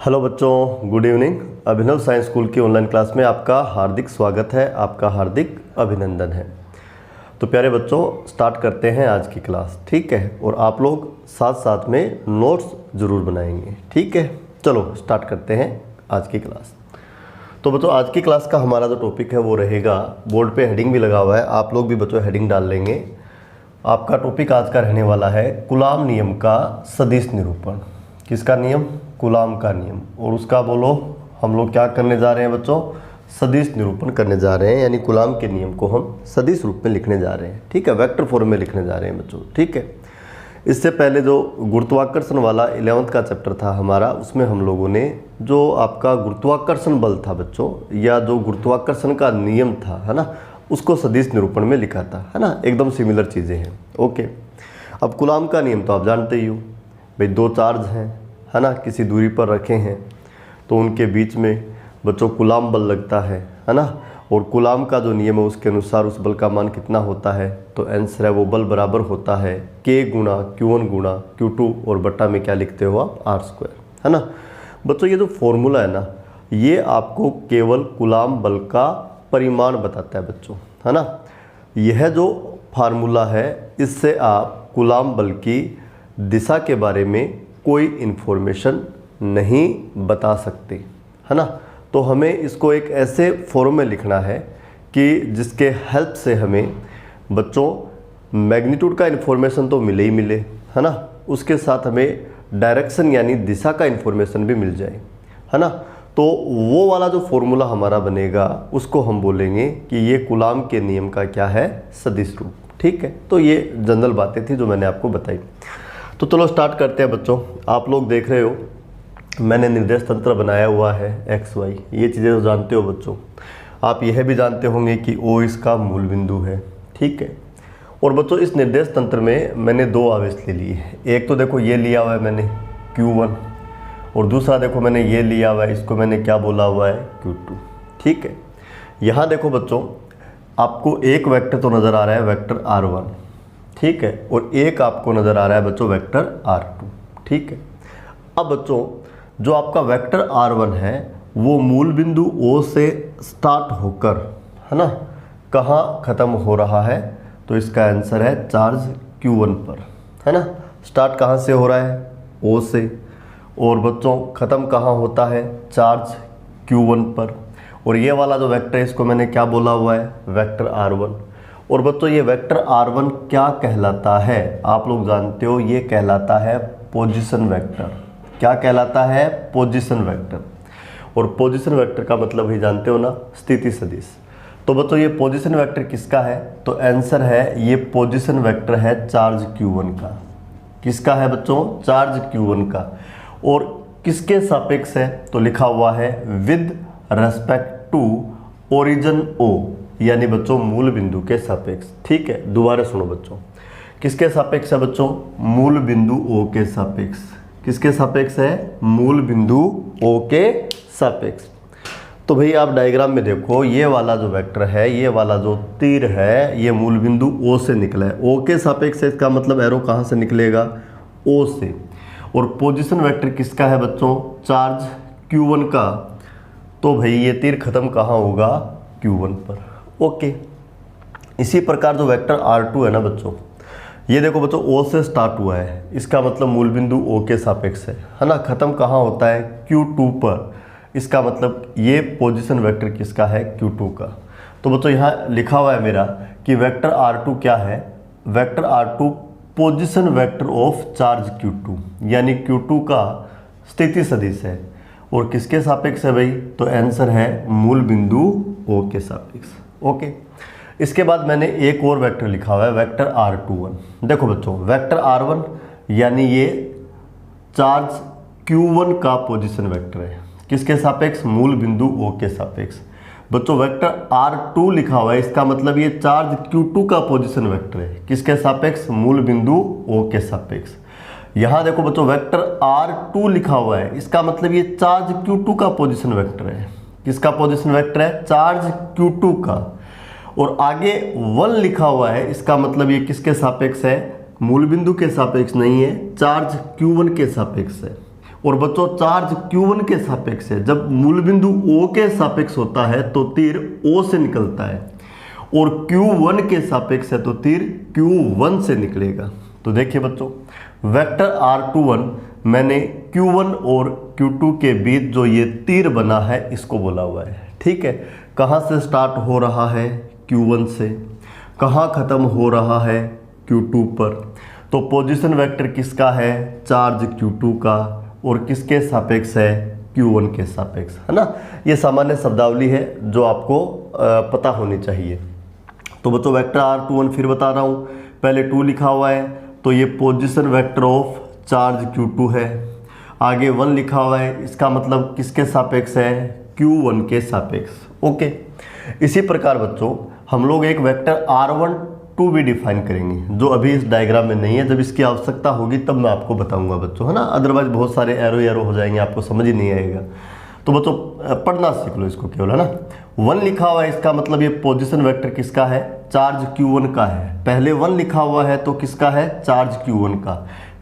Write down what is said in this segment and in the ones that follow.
Hello बच्चों, good evening. अभिनव science school की online class में आपका हार्दिक स्वागत है, आपका हार्दिक अभिनंदन है। तो प्यारे बच्चों, स्टार्ट करते हैं आज की क्लास, ठीक है। और आप लोग साथ साथ में नोट्स ज़रूर बनाएंगे, ठीक है। चलो स्टार्ट करते हैं आज की क्लास। तो बच्चों, आज की क्लास का हमारा जो टॉपिक है वो रहेगा, बोर्ड पे हेडिंग भी लगा हुआ है, आप लोग भी बच्चों हेडिंग डाल लेंगे। आपका टॉपिक आज का रहने वाला है कूलॉम नियम का सदिश निरूपण। किसका नियम? कूलॉम का नियम। और उसका बोलो, हम लोग क्या करने जा रहे हैं बच्चों? सदिश निरूपण करने जा रहे हैं, यानी कूलॉम के नियम को हम सदिश रूप में लिखने जा रहे हैं, ठीक है। वेक्टर फॉर्म में लिखने जा रहे हैं बच्चों, ठीक है। इससे पहले जो गुरुत्वाकर्षण वाला 11th का चैप्टर था हमारा, उसमें हम लोगों ने जो आपका गुरुत्वाकर्षण बल था बच्चों, या जो गुरुत्वाकर्षण का नियम था, है ना, उसको सदिश निरूपण में लिखा था, है ना। एकदम सिमिलर चीज़ें हैं, ओके। अब कूलॉम का नियम तो आप जानते ही हो भाई, दो चार्ज हैं, है ना, किसी दूरी पर रखे हैं तो उनके बीच में बच्चों कूलॉम बल लगता है ना। और कूलॉम का जो नियम है उसके अनुसार उस बल का मान कितना होता है, तो आंसर है वो बल बराबर होता है K गुणा Q1 गुणा Q2 और बट्टा में क्या लिखते हो आप, R², है ना। बच्चों ये जो फॉर्मूला है ना, ये आपको केवल कूलॉम बल का परिमाण बताता है बच्चों, है ना। यह जो फार्मूला है, इससे आप कूलॉम बल की दिशा के बारे में कोई इन्फॉर्मेशन नहीं बता सकते, है ना। तो हमें इसको एक ऐसे फॉर्म में लिखना है कि जिसके हेल्प से हमें बच्चों मैग्नीट्यूड का इन्फॉर्मेशन तो मिले ही मिले, है ना, उसके साथ हमें डायरेक्शन यानी दिशा का इन्फॉर्मेशन भी मिल जाए, है ना। तो वो वाला जो फॉर्मूला हमारा बनेगा उसको हम बोलेंगे कि ये कूलॉम के नियम का क्या है, सदिश रूप, ठीक है। तो ये जनरल बातें थी जो मैंने आपको बताई। तो चलो स्टार्ट करते हैं बच्चों। आप लोग देख रहे हो मैंने निर्देश तंत्र बनाया हुआ है XY, ये चीज़ें तो जानते हो बच्चों। आप यह भी जानते होंगे कि O इसका मूल बिंदु है, ठीक है। और बच्चों इस निर्देश तंत्र में मैंने दो आवेश ले लिए हैं। एक तो देखो ये लिया हुआ है मैंने Q1, और दूसरा देखो मैंने ये लिया हुआ है, इसको मैंने क्या बोला हुआ है, Q2, ठीक है। यहाँ देखो बच्चों, आपको एक वेक्टर तो नज़र आ रहा है, वेक्टर R1, ठीक है, और एक आपको नज़र आ रहा है बच्चों वेक्टर R2, ठीक है। अब बच्चों जो आपका वेक्टर R1 है वो मूल बिंदु O से स्टार्ट होकर, है ना, कहाँ ख़त्म हो रहा है, तो इसका आंसर है चार्ज Q1 पर, है ना। स्टार्ट कहाँ से हो रहा है, O से, और बच्चों ख़त्म कहाँ होता है, चार्ज Q1 पर। और ये वाला जो वेक्टर है इसको मैंने क्या बोला हुआ है, वेक्टर R1। और बच्चों ये वेक्टर R1 क्या कहलाता है, आप लोग जानते हो, ये कहलाता है पोजीशन वेक्टर। क्या कहलाता है, पोजीशन वेक्टर। और पोजीशन वेक्टर का मतलब ही जानते हो ना, स्थिति सदिश। तो बच्चों ये पोजीशन वेक्टर किसका है, तो आंसर है ये पोजीशन वेक्टर है चार्ज Q1 का। किसका है बच्चों, चार्ज Q1 का। और किसके सापेक्ष है, तो लिखा हुआ है with respect to origin O, यानी बच्चों मूल बिंदु के सापेक्ष, ठीक है। दोबारा सुनो बच्चों, किसके सापेक्ष है बच्चों, मूल बिंदु O के सापेक्ष। किसके सापेक्ष है, मूल बिंदु O के सापेक्ष। तो भाई आप डायग्राम में देखो, ये वाला जो वेक्टर है, ये वाला जो तीर है, ये मूल बिंदु O से निकला है। O के सापेक्ष है, इसका मतलब एरो कहाँ से निकलेगा, O से। और पोजीशन वेक्टर किसका है बच्चों, चार्ज Q1 का। तो भाई ये तीर खत्म कहाँ होगा, Q1 पर, ओके। इसी प्रकार जो वेक्टर R2 है ना बच्चों, ये देखो बच्चों O से स्टार्ट हुआ है, इसका मतलब मूल बिंदु O के सापेक्ष है ना। ख़त्म कहाँ होता है, Q2 पर, इसका मतलब ये पोजीशन वेक्टर किसका है, Q2 का। तो बच्चों यहाँ लिखा हुआ है मेरा कि वेक्टर R2 क्या है, vector R2 position vector of charge Q2, यानी Q2 का स्थिति सदिश है। और किसके सापेक्ष है भाई, तो आंसर है मूल बिंदु O के सापेक्ष, ओके। इसके बाद मैंने एक और वेक्टर लिखा हुआ है, वेक्टर R21। देखो बच्चों वेक्टर R1 यानी ये चार्ज Q1 का पोजीशन वेक्टर है, किसके सापेक्ष, मूल बिंदु O के सापेक्ष। बच्चों वेक्टर R2 लिखा हुआ है, इसका मतलब ये चार्ज Q2 का पोजीशन वेक्टर है, किसके सापेक्ष, मूल बिंदु O के सापेक्ष। यहाँ देखो बच्चों वेक्टर R2 लिखा हुआ है, इसका मतलब ये चार्ज Q2 का पोजीशन वेक्टर है, किसका पोजीशन वेक्टर है, चार्ज Q2 का। और आगे 1 लिखा हुआ है, इसका मतलब ये किसके सापेक्ष है, मूल बिंदु के सापेक्ष नहीं है, चार्ज Q1 के सापेक्ष है। और बच्चों चार्ज Q1 के सापेक्ष है, जब मूल बिंदु O के सापेक्ष होता है तो तीर O से निकलता है, और Q1 के सापेक्ष है तो तीर Q1 से निकलेगा। तो देखिए बच्चों, वेक्टर R21 मैंने Q1 और Q2 के बीच जो ये तीर बना है इसको बोला हुआ है। ठीक है, कहाँ से स्टार्ट हो रहा है? Q1 से। कहाँ खत्म हो रहा है? Q2 पर। तो पोजीशन वेक्टर किसका है? चार्ज Q2 का, और किसके सापेक्ष है? Q1 के सापेक्ष, है ना। ये सामान्य शब्दावली है जो आपको पता होनी चाहिए। तो बच्चों वेक्टर R21 फिर बता रहा हूँ, पहले 2 लिखा हुआ है तो ये position vector of charge Q2 है। आगे 1 लिखा हुआ है, इसका मतलब किसके सापेक्ष है? Q1 के सापेक्ष। ओके, इसी प्रकार बच्चों हम लोग एक वेक्टर R12 भी डिफाइन करेंगे, जो अभी इस डायग्राम में नहीं है। जब इसकी आवश्यकता होगी तब मैं आपको बताऊंगा बच्चों, है ना। अदरवाइज बहुत सारे एरो हो जाएंगे, आपको समझ ही नहीं आएगा। तो बच्चों पढ़ना सीख लो इसको केवल, है ना। 1 लिखा हुआ है, इसका मतलब ये पोजीशन वेक्टर किसका है? चार्ज Q1 का है। पहले 1 लिखा हुआ है तो किसका है? चार्ज Q1 का।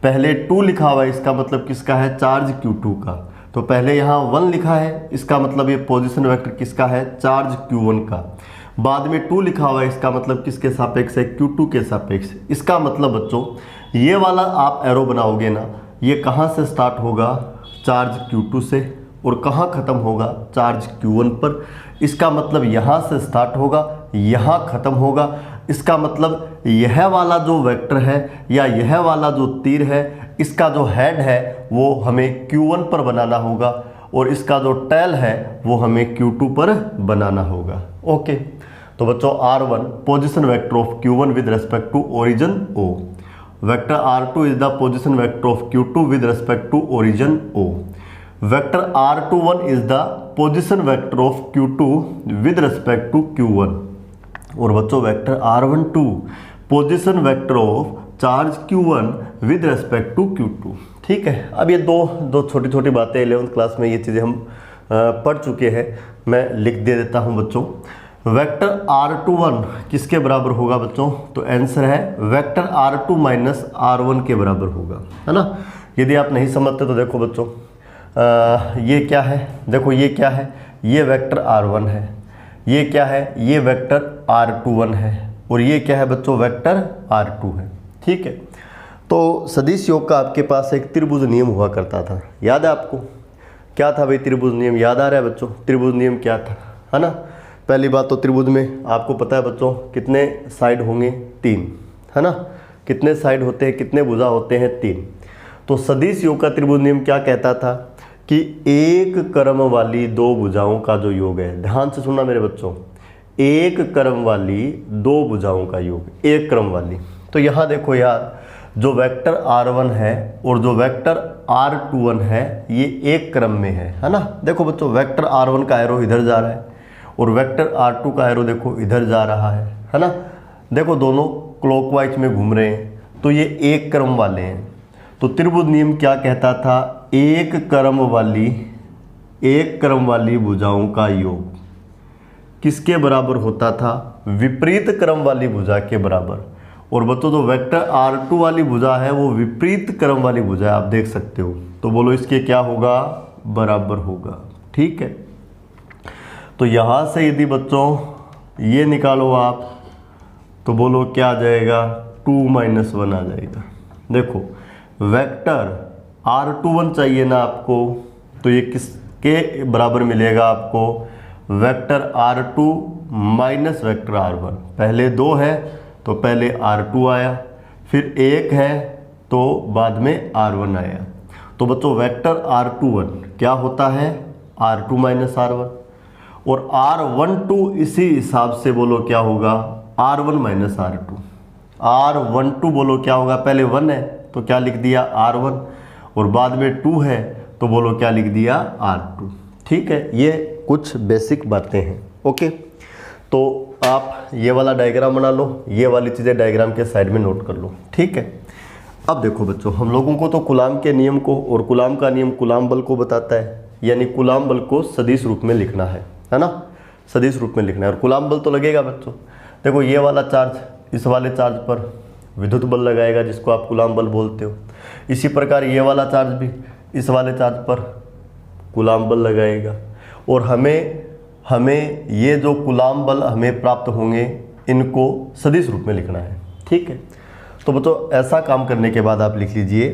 पहले 2 लिखा हुआ है, इसका मतलब किसका है? चार्ज Q2 का। तो पहले यहाँ 1 लिखा है, इसका मतलब ये पोजीशन वेक्टर किसका है? चार्ज Q1 का। बाद में 2 लिखा हुआ है, इसका मतलब किसके सापेक्ष है? Q2 के सापेक्ष। इसका मतलब बच्चों ये वाला आप एरो बनाओगे ना, ये कहाँ से स्टार्ट होगा? चार्ज Q2 से, और कहाँ खत्म होगा? चार्ज Q1 पर। इसका मतलब यहाँ से स्टार्ट होगा, यहाँ खत्म होगा। इसका मतलब यह वाला जो वेक्टर है या यह वाला जो तीर है, इसका जो हेड है वो हमें Q1 पर बनाना होगा, और इसका जो टेल है वो हमें Q2 पर बनाना होगा। ओके, तो बच्चों R1 position vector of Q1 with respect to origin O। Vector R2 is the position vector of Q2 with respect to origin O। Vector R21 is the position vector of Q2 with respect to Q1। और बच्चों vector R12 position vector of charge Q1 with respect to Q2। ठीक है, अब ये दो छोटी छोटी बातें 11th क्लास में ये चीज़ें हम पढ़ चुके हैं, मैं लिख दे देता हूँ बच्चों। वेक्टर R21 किसके बराबर होगा बच्चों? तो आंसर है वेक्टर R2 माइनस R1 के बराबर होगा, है ना। यदि आप नहीं समझते तो देखो बच्चों, ये क्या है? देखो ये क्या है? ये वेक्टर R1 है। ये क्या है? ये वेक्टर R21 है। और ये क्या है बच्चों? वेक्टर R2 है। ठीक है, तो सदिश योग का आपके पास एक त्रिभुज नियम हुआ करता था, याद है आपको? क्या था भाई त्रिभुज नियम? याद आ रहा है बच्चों? त्रिभुज नियम क्या था, है ना। पहली बात तो त्रिभुज में आपको पता है बच्चों कितने साइड होंगे? 3, है ना। कितने साइड होते हैं? कितने भुजा होते हैं? 3। तो सदिश योग का त्रिभुज नियम क्या कहता था कि एक क्रम वाली 2 भुजाओं का जो योग है, ध्यान से सुनना मेरे बच्चों, एक क्रम वाली 2 भुजाओं का योग, एक क्रम वाली। तो यहाँ देखो यार, जो वेक्टर R1 है और जो वेक्टर R21 है ये एक क्रम में है ना। देखो बच्चों वेक्टर R1 का एरो इधर जा रहा है और वेक्टर R2 का एरो देखो इधर जा रहा है ना। देखो दोनों क्लॉकवाइज में घूम रहे हैं, तो ये एक क्रम वाले हैं। तो त्रिभुज नियम क्या कहता था? एक क्रम वाली भुजाओं का योग किसके बराबर होता था? विपरीत क्रम वाली भुजा के बराबर। और बच्चों जो वेक्टर R2 वाली भुजा है वो विपरीत क्रम वाली भुजा है, आप देख सकते हो। तो बोलो इसके क्या होगा? बराबर होगा। ठीक है, तो यहां से यदि बच्चों ये निकालो आप, तो बोलो क्या आ जाएगा? 2 - 1 आ जाएगा। देखो वेक्टर R21 चाहिए ना आपको, तो ये किसके बराबर मिलेगा आपको? Vector R2 minus vector R1। पहले 2 है तो पहले R2 आया, फिर 1 है तो बाद में R1 आया। तो बच्चों वेक्टर R21 क्या होता है? R2 minus R1। और R12 इसी हिसाब से बोलो क्या होगा? R1 minus R2। R12 बोलो क्या होगा? पहले 1 है तो क्या लिख दिया? R1, और बाद में 2 है तो बोलो क्या लिख दिया? R2। ठीक है, ये कुछ बेसिक बातें हैं। ओके, तो आप ये वाला डायग्राम बना लो, ये वाली चीज़ें डायग्राम के साइड में नोट कर लो। ठीक है, अब देखो बच्चों हम लोगों को तो कूलाम के नियम को, और कूलाम का नियम कूलाम बल को बताता है, यानी कूलाम बल को सदिश रूप में लिखना है ना। सदिश रूप में लिखना है, और कूलाम बल तो लगेगा बच्चों। देखो ये वाला चार्ज इस वाले चार्ज पर विद्युत बल लगाएगा, जिसको आप कूलाम बल बोलते हो। इसी प्रकार ये वाला चार्ज भी इस वाले चार्ज पर कूलाम बल लगाएगा, और हमें ये जो कूलाम बल हमें प्राप्त होंगे इनको सदिश रूप में लिखना है। ठीक है, तो बच्चों ऐसा काम करने के बाद आप लिख लीजिए,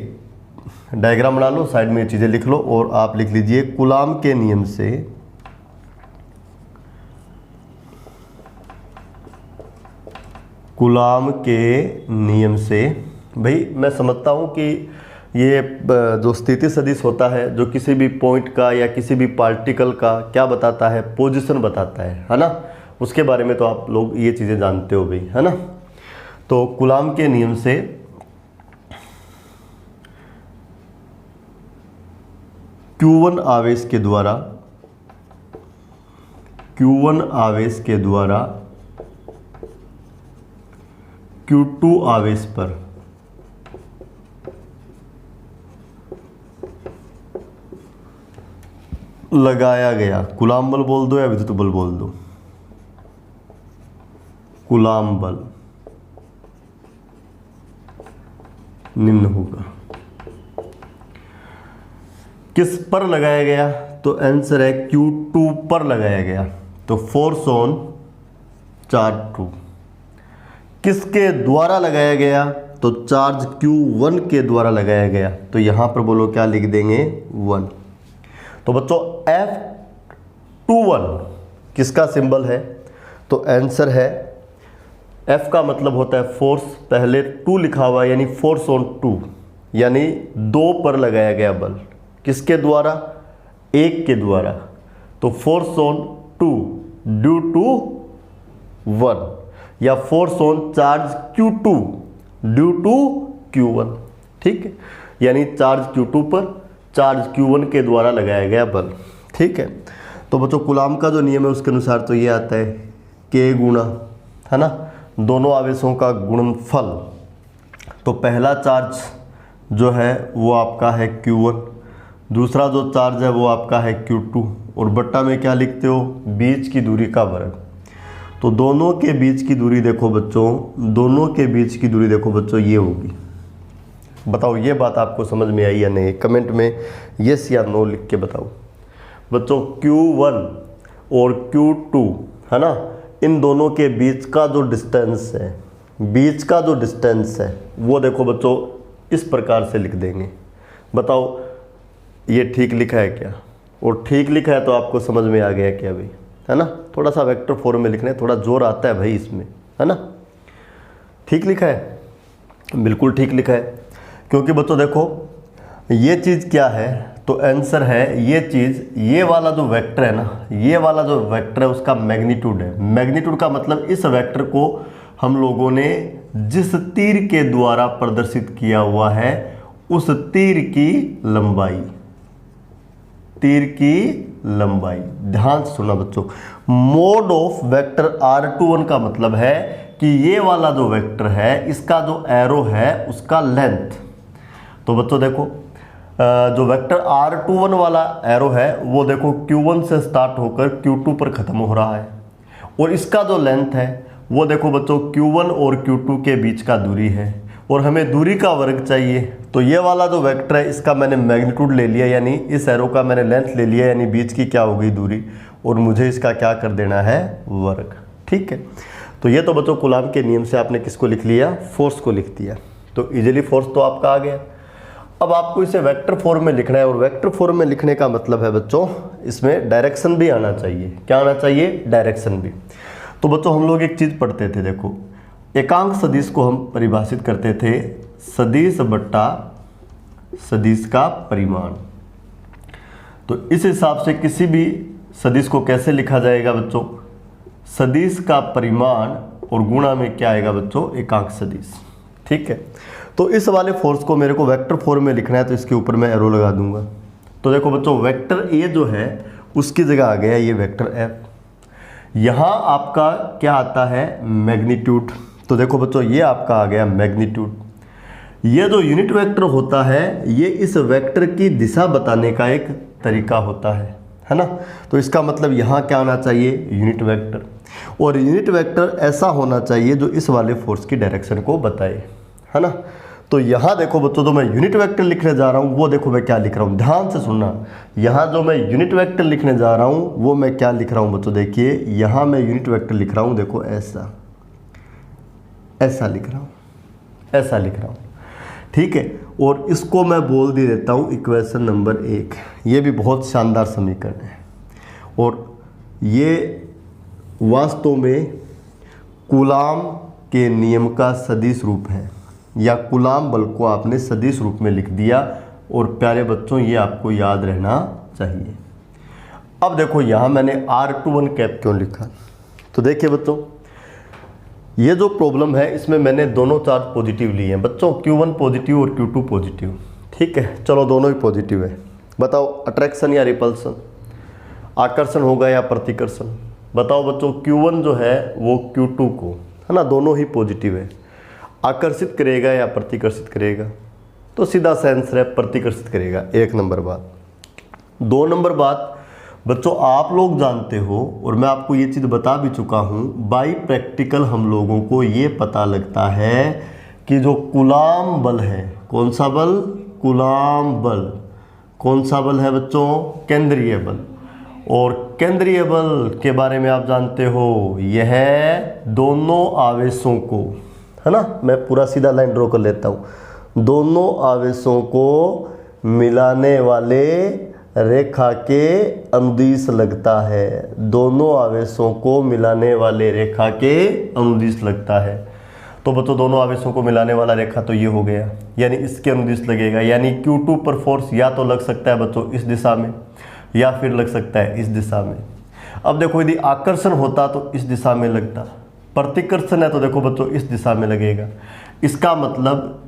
डायग्राम बना लो, साइड में ये चीज़ें लिख लो, और आप लिख लीजिए कूलाम के नियम से भाई मैं समझता हूँ कि ये जो स्थिति सदिश होता है जो किसी भी पॉइंट का या किसी भी पार्टिकल का क्या बताता है, पोजीशन बताता है ना, उसके बारे में तो आप लोग ये चीज़ें जानते हो भाई, है ना। तो कूलाम के नियम से Q1 आवेश के द्वारा Q2 आवेश पर लगाया गया, कूलाम बल बोल दो या विद्युत बल बोल दो, कूलाम बल निम्न होगा। किस पर लगाया गया, तो आंसर है Q2 पर लगाया गया, तो फोर्स ऑन चार्ज 2। किसके द्वारा लगाया गया, तो चार्ज Q1 के द्वारा लगाया गया, तो यहां पर बोलो क्या लिख देंगे 1। तो बच्चों F21 किसका सिंबल है, तो आंसर है F का मतलब होता है फोर्स, पहले 2 लिखा हुआ है यानी फोर्स ऑन 2, यानी 2 पर लगाया गया बल, किसके द्वारा, 1 के द्वारा, तो फोर्स ऑन 2 ड्यू टू 1, या force on charge Q2 due to Q1। ठीक है, यानी चार्ज Q2 पर चार्ज Q1 के द्वारा लगाया गया बल। ठीक है, तो बच्चों कूलाम का जो नियम है उसके अनुसार तो ये आता है K गुणा, है ना, दोनों आवेशों का गुणनफल। तो पहला चार्ज जो है वो आपका है Q1, दूसरा जो चार्ज है वो आपका है Q2, और बट्टा में क्या लिखते हो, बीच की दूरी का वर्ग। तो दोनों के बीच की दूरी देखो बच्चों, ये होगी। बताओ ये बात आपको समझ में आई या नहीं, कमेंट में यस या नो लिख के बताओ। बच्चों Q1 और Q2 है ना, इन दोनों के बीच का जो डिस्टेंस है वो देखो बच्चों इस प्रकार से लिख देंगे। बताओ ये ठीक लिखा है क्या, और ठीक लिखा है तो आपको समझ में आ गया क्या भाई, है ना। थोड़ा सा वेक्टर फॉर्म में लिखना है, थोड़ा जोर आता है भाई इसमें, है ना। ठीक लिखा है, बिल्कुल ठीक लिखा है, क्योंकि बच्चों देखो ये चीज़ क्या है, तो आंसर है ये चीज़, ये वाला जो वेक्टर है ना, ये वाला जो वेक्टर है उसका मैग्नीट्यूड है। मैग्नीट्यूड का मतलब इस वेक्टर को हम लोगों ने जिस तीर के द्वारा प्रदर्शित किया हुआ है उस तीर की लंबाई, ध्यान से सुनना बच्चों। मोड ऑफ वेक्टर R21 का मतलब है कि ये वाला जो वेक्टर है इसका जो एरो है उसका लेंथ। तो बच्चों देखो जो वेक्टर R21 वाला एरो है वो देखो Q1 से स्टार्ट होकर Q2 पर ख़त्म हो रहा है, और इसका जो लेंथ है वो देखो बच्चों Q1 और Q2 के बीच का दूरी है, और हमें दूरी का वर्ग चाहिए। तो ये वाला जो वेक्टर है इसका मैंने मैग्नीट्यूड ले लिया, यानी इस एरो का मैंने लेंथ ले लिया, यानी बीच की क्या हो गई दूरी, और मुझे इसका क्या कर देना है, वर्ग। ठीक है, तो ये तो बच्चों कूलाम के नियम से आपने किसको लिख लिया, फोर्स को लिख दिया। तो इजीली फोर्स तो आपका आ गया। अब आपको इसे वेक्टर फॉर्म में लिखना है, और वेक्टर फॉर्म में लिखने का मतलब है बच्चों इसमें डायरेक्शन भी आना चाहिए। क्या आना चाहिए, डायरेक्शन भी। तो बच्चों हम लोग एक चीज़ पढ़ते थे, देखो एकांक सदिश को हम परिभाषित करते थे सदिश बट्टा सदिश का परिमाण। तो इस हिसाब से किसी भी सदिश को कैसे लिखा जाएगा बच्चों, सदिश का परिमाण और गुणा में क्या आएगा बच्चों, एकांक सदिश। ठीक है, तो इस वाले फोर्स को मेरे को वेक्टर फॉर्म में लिखना है, तो इसके ऊपर मैं एरो लगा दूंगा। तो देखो बच्चों वेक्टर ए जो है उसकी जगह आ गया ये वेक्टर एफ। यहाँ आपका क्या आता है, मैग्नीट्यूड। तो देखो बच्चों ये आपका आ गया मैग्नीट्यूड। ये जो यूनिट वेक्टर होता है ये इस वेक्टर की दिशा बताने का एक तरीका होता है ना। तो इसका मतलब यहाँ क्या आना चाहिए, यूनिट वेक्टर, और यूनिट वेक्टर ऐसा होना चाहिए जो इस वाले फोर्स की डायरेक्शन को बताए, है ना। तो यहाँ देखो बच्चों, तो मैं यूनिट वेक्टर लिखने जा रहा हूँ, वो देखो मैं क्या लिख रहा हूँ, ध्यान से सुनना। यहाँ जो मैं यूनिट वेक्टर लिखने जा रहा हूँ वो मैं क्या लिख रहा हूँ बच्चों, देखिए यहाँ मैं यूनिट वेक्टर लिख रहा हूँ, देखो ऐसा लिख रहा हूँ, ऐसा लिख रहा हूँ, ठीक है। और इसको मैं बोल दे देता हूँ इक्वेशन नंबर 1। ये भी बहुत शानदार समीकरण है और ये वास्तव में कूलाम के नियम का सदिश रूप है, या कूलाम बल को आपने सदिश रूप में लिख दिया। और प्यारे बच्चों, ये आपको याद रहना चाहिए। अब देखो यहाँ मैंने R21 कैप क्यों लिखा, तो देखिए बच्चों, ये जो प्रॉब्लम है इसमें मैंने दोनों चार्ज पॉजिटिव लिए हैं बच्चों, Q1 पॉजिटिव और Q2 पॉजिटिव, ठीक है। चलो दोनों ही पॉजिटिव है, बताओ अट्रैक्शन या रिपल्सन, आकर्षण होगा या प्रतिकर्षण, बताओ बच्चों। Q1 जो है वो Q2 को, है ना, दोनों ही पॉजिटिव है, आकर्षित करेगा या प्रतिकर्षित करेगा, तो सीधा सा आंसर है प्रतिकर्षित करेगा। 1 नंबर बात। 2 नंबर बात बच्चों, आप लोग जानते हो और मैं आपको ये चीज़ बता भी चुका हूँ, बाई प्रैक्टिकल हम लोगों को ये पता लगता है कि जो कूलाम बल है, कौन सा बल, कूलाम बल, कौन सा बल है बच्चों, केंद्रीय बल। और केंद्रीय बल के बारे में आप जानते हो, यह दोनों आवेशों को, है ना, मैं पूरा सीधा लाइन ड्रॉ कर लेता हूँ, दोनों आवेशों को मिलाने वाले रेखा के अनुदिश लगता है, दोनों आवेशों को मिलाने वाले रेखा के अनुदिश लगता है। तो बच्चों दोनों आवेशों को मिलाने वाला रेखा तो ये हो गया, यानी इसके अनुदिश लगेगा, यानी Q2 पर फोर्स या तो लग सकता है बच्चों इस दिशा में या फिर लग सकता है इस दिशा में। अब देखो यदि आकर्षण होता तो इस दिशा में लगता, प्रतिकर्षण है तो देखो बच्चों इस दिशा में लगेगा। इसका मतलब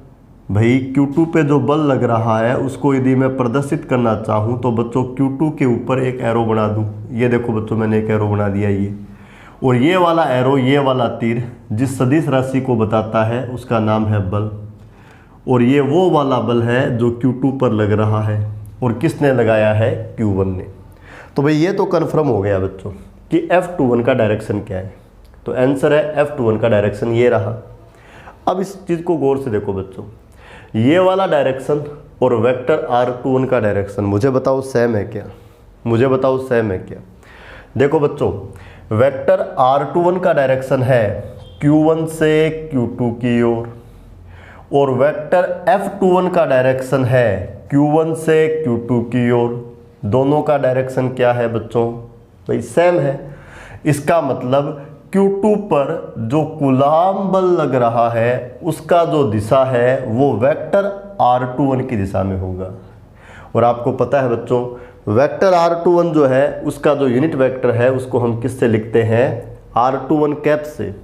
भाई Q2 पे जो बल लग रहा है उसको यदि मैं प्रदर्शित करना चाहूँ तो बच्चों Q2 के ऊपर एक एरो बना दूँ। ये देखो बच्चों मैंने एक एरो बना दिया ये, और ये वाला एरो, ये वाला तीर जिस सदिश राशि को बताता है उसका नाम है बल, और ये वो वाला बल है जो Q2 पर लग रहा है, और किसने लगाया है, Q1 ने। तो भाई ये तो कन्फर्म हो गया बच्चों कि F21 का डायरेक्शन क्या है, तो आंसर है F21 का डायरेक्शन ये रहा। अब इस चीज़ को गौर से देखो बच्चों, ये वाला डायरेक्शन और वेक्टर R21 का डायरेक्शन मुझे बताओ सेम है क्या, मुझे बताओ सेम है क्या। देखो बच्चों, वेक्टर R21 का डायरेक्शन है Q1 से Q2 की ओर, और वेक्टर F21 का डायरेक्शन है Q1 से Q2 की ओर। दोनों का डायरेक्शन क्या है बच्चों, भाई सेम है। इसका मतलब Q2 पर जो कूलाम बल लग रहा है उसका जो दिशा है वो वेक्टर R21 की दिशा में होगा। और आपको पता है बच्चों, वेक्टर R21 जो है उसका जो यूनिट वेक्टर है उसको हम किससे लिखते हैं, R21 कैप से।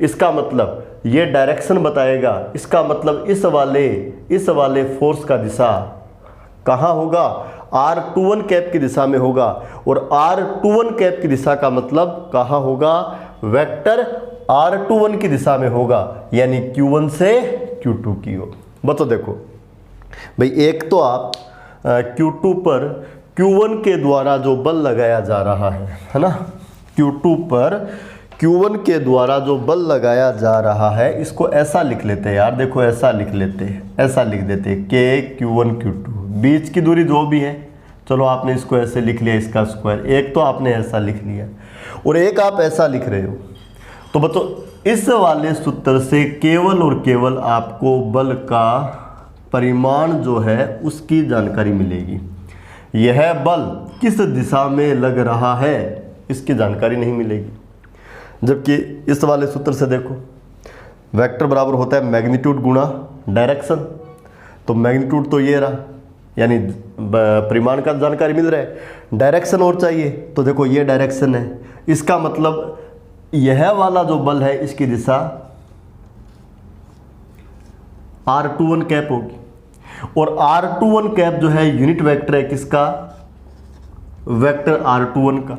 इसका मतलब ये डायरेक्शन बताएगा, इसका मतलब इस वाले फोर्स का दिशा कहाँ होगा, R21 कैप की दिशा में होगा। और R21 कैप की दिशा का मतलब कहाँ होगा, वेक्टर R21 की दिशा में होगा, यानी Q1 से Q2 की ओर। बताओ देखो भाई, एक तो आप Q2 पर Q1 के द्वारा जो बल लगाया जा रहा है ना, Q2 पर Q1 के द्वारा जो बल लगाया जा रहा है इसको ऐसा लिख लेते हैं यार, देखो ऐसा लिख लेते हैं, ऐसा लिख देते हैं K Q1 Q2, बीच की दूरी जो भी है, चलो आपने इसको ऐसे लिख लिया, इसका स्क्वायर। एक तो आपने ऐसा लिख लिया और एक आप ऐसा लिख रहे हो, तो बच्चों इस वाले सूत्र से केवल और केवल आपको बल का परिमाण जो है उसकी जानकारी मिलेगी। यह बल किस दिशा में लग रहा है इसकी जानकारी नहीं मिलेगी। जबकि इस वाले सूत्र से देखो, वेक्टर बराबर होता है मैग्नीट्यूड गुणा डायरेक्शन, तो मैग्नीट्यूड तो ये रहा, यानी परिमाण का जानकारी मिल रहा है। डायरेक्शन और चाहिए तो देखो ये डायरेक्शन है, इसका मतलब यह वाला जो बल है इसकी दिशा R21 कैप होगी, और R21 कैप जो है यूनिट वेक्टर है किसका, वेक्टर R21 का।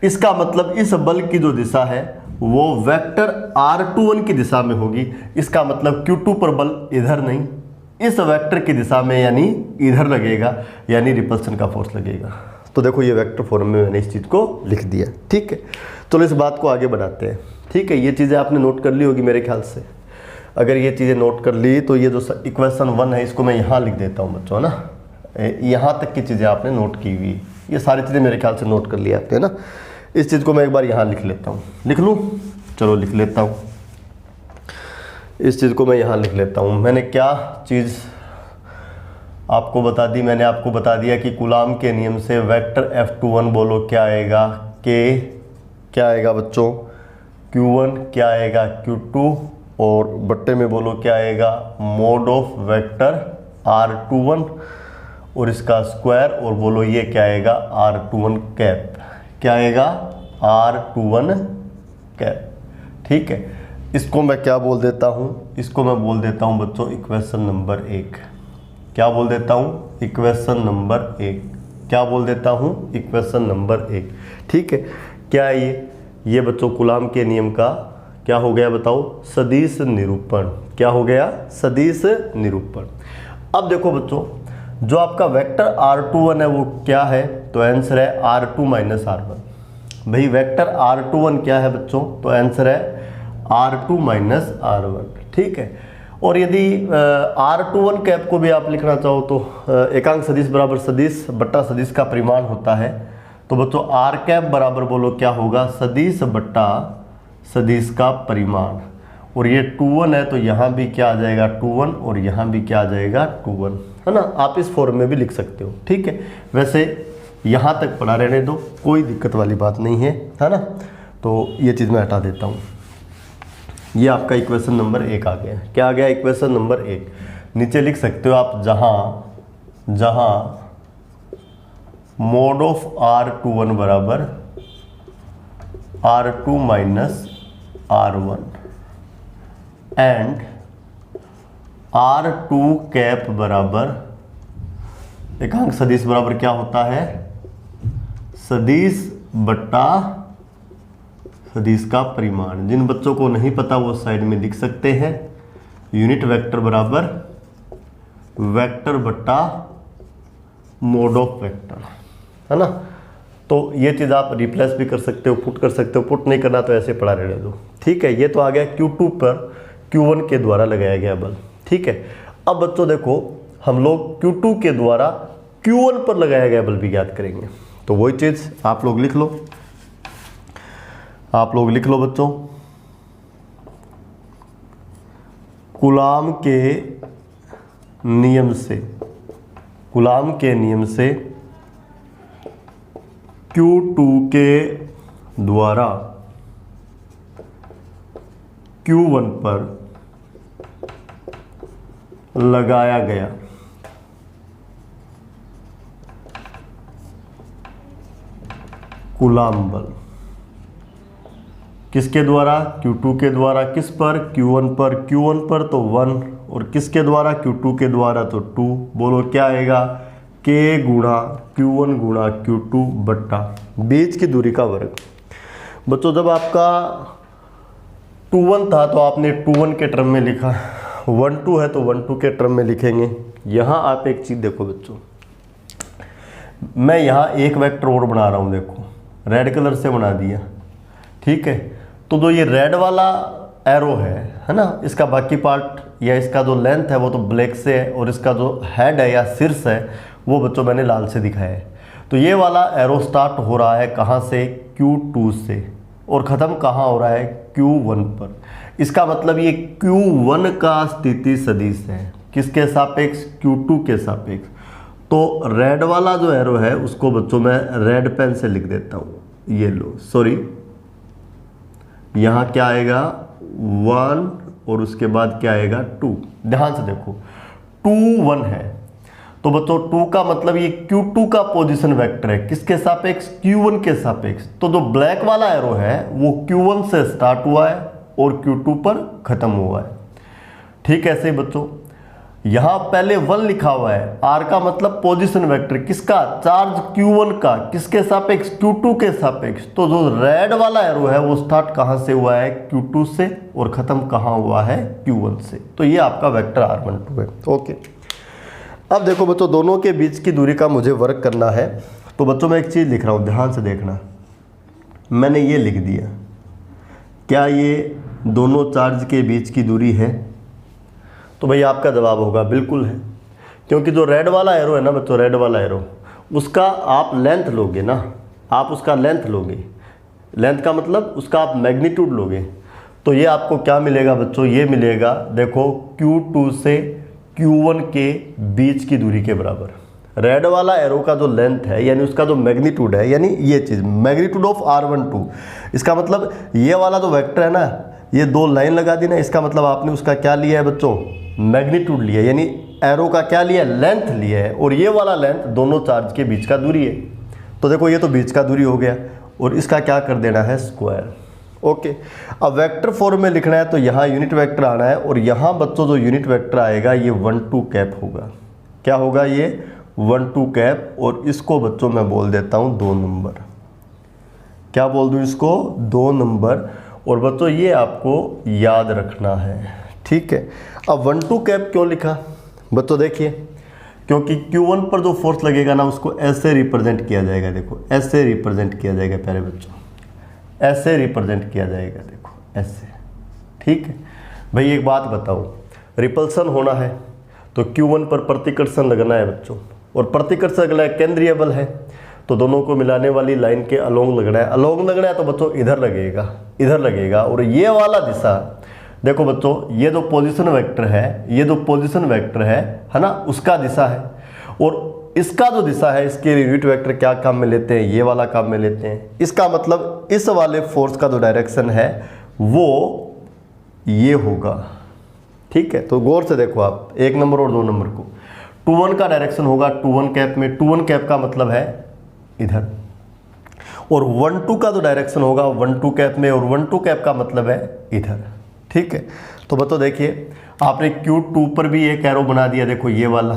इसका मतलब इस बल की जो दिशा है वो वेक्टर R21 की दिशा में होगी। इसका मतलब Q2 पर बल इधर नहीं, इस वेक्टर की दिशा में यानी इधर लगेगा, यानी रिपल्सन का फोर्स लगेगा। तो देखो ये वेक्टर फॉर्म में मैंने इस चीज़ को लिख दिया, ठीक है। चलो इस बात को आगे बढ़ाते हैं, ठीक है। ये चीज़ें आपने नोट कर ली होगी मेरे ख्याल से। अगर ये चीज़ें नोट कर ली तो ये जो इक्वेशन 1 है इसको मैं यहाँ लिख देता हूँ बच्चों, है ना। यहाँ तक की चीज़ें आपने नोट की हुई, ये सारी चीज़ें मेरे ख्याल से नोट कर लिया आपने, है ना। इस चीज़ को मैं एक बार यहाँ लिख लेता हूँ, लिख लूँ, चलो लिख लेता हूँ। इस चीज़ को मैं यहाँ लिख लेता हूँ। मैंने क्या चीज़ आपको बता दी, मैंने आपको बता दिया कि कूलाम के नियम से वेक्टर F21 बोलो क्या आएगा, के क्या आएगा बच्चों, Q1 क्या आएगा, Q2, और बट्टे में बोलो क्या आएगा, मोड ऑफ वेक्टर R21 और इसका स्क्वायर, और बोलो ये क्या आएगा, R21 कैप, क्या आएगा, R21 कैप। ठीक है, इसको मैं क्या बोल देता हूँ, इसको मैं बोल देता हूँ बच्चों इक्वेशन नंबर 1। क्या बोल देता हूँ, इक्वेशन नंबर 1। क्या बोल देता हूँ, इक्वेशन नंबर 1। ठीक है, क्या है ये बच्चों कूलाम के नियम का क्या हो गया बताओ, सदिश निरूपण। क्या हो गया, सदिश निरूपण। अब देखो बच्चों, जो आपका वेक्टर R21 है वो क्या है, तो आंसर है R2 माइनस R1। भाई वेक्टर R21 क्या है बच्चों, तो आंसर है R2 माइनस R1। ठीक है, और यदि R21 कैप को भी आप लिखना चाहो तो एकांक सदिश बराबर सदिश बट्टा सदिश का परिमाण होता है। तो बच्चों R कैप बराबर बोलो क्या होगा, सदिश बट्टा सदिश का परिमाण, और ये 21 है तो यहाँ भी क्या आ जाएगा 21, और यहाँ भी क्या आ जाएगा 21, है ना। आप इस फॉर्म में भी लिख सकते हो। ठीक है, वैसे यहाँ तक पढ़ा रहने दो, कोई दिक्कत वाली बात नहीं है ना। तो ये चीज़ मैं हटा देता हूँ। ये आपका इक्वेशन नंबर 1 आ गया। क्या आ गया, इक्वेशन नंबर 1। नीचे लिख सकते हो आप, जहाँ मोड ऑफ R21 बराबर R2 minus R1 and R2 cap बराबर एकांक सदिश बराबर क्या होता है, सदिश बट्टा सदिश का परिमाण। जिन बच्चों को नहीं पता वो साइड में लिख सकते हैं, यूनिट वेक्टर बराबर वेक्टर बट्टा मोड ऑफ वेक्टर, है ना। तो ये चीज़ आप रिप्लेस भी कर सकते हो, पुट कर सकते हो, पुट नहीं करना तो ऐसे पढ़ा रहने दो। ठीक है, ये तो आ गया Q2 पर Q1 के द्वारा लगाया गया बल। ठीक है, अब बच्चों देखो हम लोग Q2 के द्वारा Q1 पर लगाया गया बल भी ज्ञात करेंगे। तो वही चीज़ आप लोग लिख लो, आप लोग लिख लो बच्चों, कूलाम के नियम से, कूलाम के नियम से Q2 के द्वारा Q1 पर लगाया गया कूलाम बल किसके द्वारा, Q2 के द्वारा, किस पर, Q1 पर। Q1 पर तो 1, और किसके द्वारा, Q2 के द्वारा तो 2। बोलो क्या आएगा, K गुणा Q1 गुणा Q2 बट्टा बीच की दूरी का वर्ग। बच्चों जब आपका 2-1 था तो आपने 2-1 के टर्म में लिखा, 1-2 है तो 1-2 के टर्म में लिखेंगे। यहाँ आप एक चीज़ देखो बच्चों, मैं यहाँ एक वेक्टर और बना रहा हूँ, देखो रेड कलर से बना दिया। ठीक है, तो जो ये रेड वाला एरो है ना, इसका बाकी पार्ट या इसका जो लेंथ है वो तो ब्लैक से है, और इसका जो हेड है या शीर्ष है वो बच्चों मैंने लाल से दिखाया है। तो ये वाला एरो स्टार्ट हो रहा है कहाँ से, Q2 से, और ख़त्म कहाँ हो रहा है, Q1 पर। इसका मतलब ये Q1 का स्थिति सदिश है, किसके सापेक्ष, Q2 के सापेक्ष। तो रेड वाला जो एरो है उसको बच्चों मैं रेड पेन से लिख देता हूँ, ये लो, सॉरी, यहाँ क्या आएगा 1 और उसके बाद क्या आएगा 2। ध्यान से देखो 2-1 है, तो बच्चों 2 का मतलब ये Q2 का पोजीशन वेक्टर है, किसके सापेक्ष, Q1 के सापेक्ष। तो जो ब्लैक वाला एरो है वो Q1 से स्टार्ट हुआ है और Q2 पर खत्म हुआ है। ठीक है, ऐसे ही बच्चों यहाँ पहले 1 लिखा हुआ है, R का मतलब पोजीशन वेक्टर, किसका, चार्ज Q1 का, किसके सापेक्ष, Q2 के सापेक्ष। तो जो रेड वाला एरो है वो स्टार्ट कहाँ से हुआ है, Q2 से, और ख़त्म कहाँ हुआ है, Q1 से। तो ये आपका वेक्टर R12 है। ओके, अब देखो बच्चों दोनों के बीच की दूरी का मुझे वर्क करना है। तो बच्चों मैं एक चीज़ लिख रहा हूँ, ध्यान से देखना, मैंने ये लिख दिया, क्या ये दोनों चार्ज के बीच की दूरी है, तो भाई आपका जवाब होगा बिल्कुल है, क्योंकि जो रेड वाला एरो है ना बच्चों, रेड वाला एरो, उसका आप लेंथ लोगे ना, आप उसका लेंथ लोगे, लेंथ का मतलब उसका आप मैग्नीट्यूड लोगे, तो ये आपको क्या मिलेगा बच्चों, ये मिलेगा देखो Q2 से Q1 के बीच की दूरी के बराबर। रेड वाला एरो का जो लेंथ है यानी उसका जो मैग्नीट्यूड है, यानी ये चीज़ मैग्नीट्यूड ऑफ R12, इसका मतलब ये वाला जो वेक्टर है ना, ये दो लाइन लगा दी ना, इसका मतलब आपने उसका क्या लिया है बच्चों, मैग्नीट्यूड लिया, यानी एरो का क्या लिया, लेंथ लिया है, और ये वाला लेंथ दोनों चार्ज के बीच का दूरी है। तो देखो ये तो बीच का दूरी हो गया, और इसका क्या कर देना है, स्क्वायर। ओके, अब वेक्टर फॉर्म में लिखना है तो यहाँ यूनिट वेक्टर आना है, और यहाँ बच्चों जो यूनिट वेक्टर आएगा ये 1 2 कैप होगा। क्या होगा ये, 1 2 कैप, और इसको बच्चों मैं बोल देता हूँ 2 नंबर। क्या बोल दूँ इसको, 2 नंबर। और बच्चों ये आपको याद रखना है, ठीक है। अब 1 2 कैप क्यों लिखा बच्चों, देखिए, क्योंकि Q1 पर जो फोर्स लगेगा ना उसको ऐसे रिप्रेजेंट किया जाएगा, देखो ऐसे रिप्रेजेंट किया जाएगा प्यारे बच्चों, ऐसे रिप्रेजेंट किया जाएगा, देखो ऐसे, ठीक है। भाई एक बात बताओ, रिपल्सन होना है तो Q1 पर प्रतिकर्षण लगना है बच्चों, और प्रतिकर्षण लगना है, केंद्रीय बल है तो दोनों को मिलाने वाली लाइन के अलोंग लगना है, अलोंग लगना है तो बच्चों इधर लगेगा, इधर लगेगा। और ये वाला दिशा देखो बच्चों, ये जो पोजीशन वेक्टर है, ये जो पोजीशन वेक्टर है ना, उसका दिशा है, और इसका जो दिशा है इसके यूनिट वेक्टर क्या काम में लेते हैं, ये वाला काम में लेते हैं। इसका मतलब इस वाले फोर्स का जो डायरेक्शन है वो ये होगा, ठीक है। तो गौर से देखो आप 1 नंबर और 2 नंबर को, 2 1 का डायरेक्शन होगा 2 1 कैप में, 2 1 कैप का मतलब है इधर, और 1 2 का जो डायरेक्शन होगा 1 2 कैप में, और 1 2 कैप का मतलब है इधर, ठीक है। तो बच्चों देखिए, आपने Q2 पर भी एक एरो बना दिया, देखो ये वाला,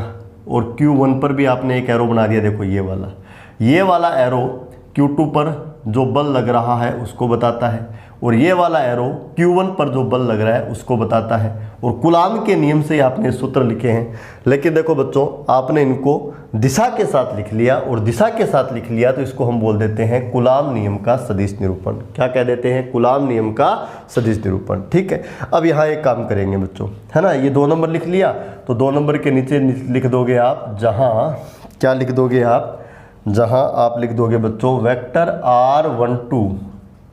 और Q1 पर भी आपने एक एरो बना दिया, देखो ये वाला। ये वाला एरो Q2 पर जो बल लग रहा है उसको बताता है, और ये वाला एरो Q1 पर जो बल लग रहा है उसको बताता है, और कूलाम के नियम से आपने सूत्र लिखे हैं। लेकिन देखो बच्चों, आपने इनको दिशा के साथ लिख लिया, और दिशा के साथ लिख लिया तो इसको हम बोल देते हैं कूलाम नियम का सदिश निरूपण। क्या कह देते हैं, कूलाम नियम का सदिश निरूपण, ठीक है। अब यहाँ एक काम करेंगे बच्चों, है ना, ये 2 नंबर लिख लिया, तो 2 नंबर के नीचे लिख दोगे आप, जहाँ क्या लिख दोगे आप, जहाँ आप लिख दोगे बच्चों वेक्टर R12,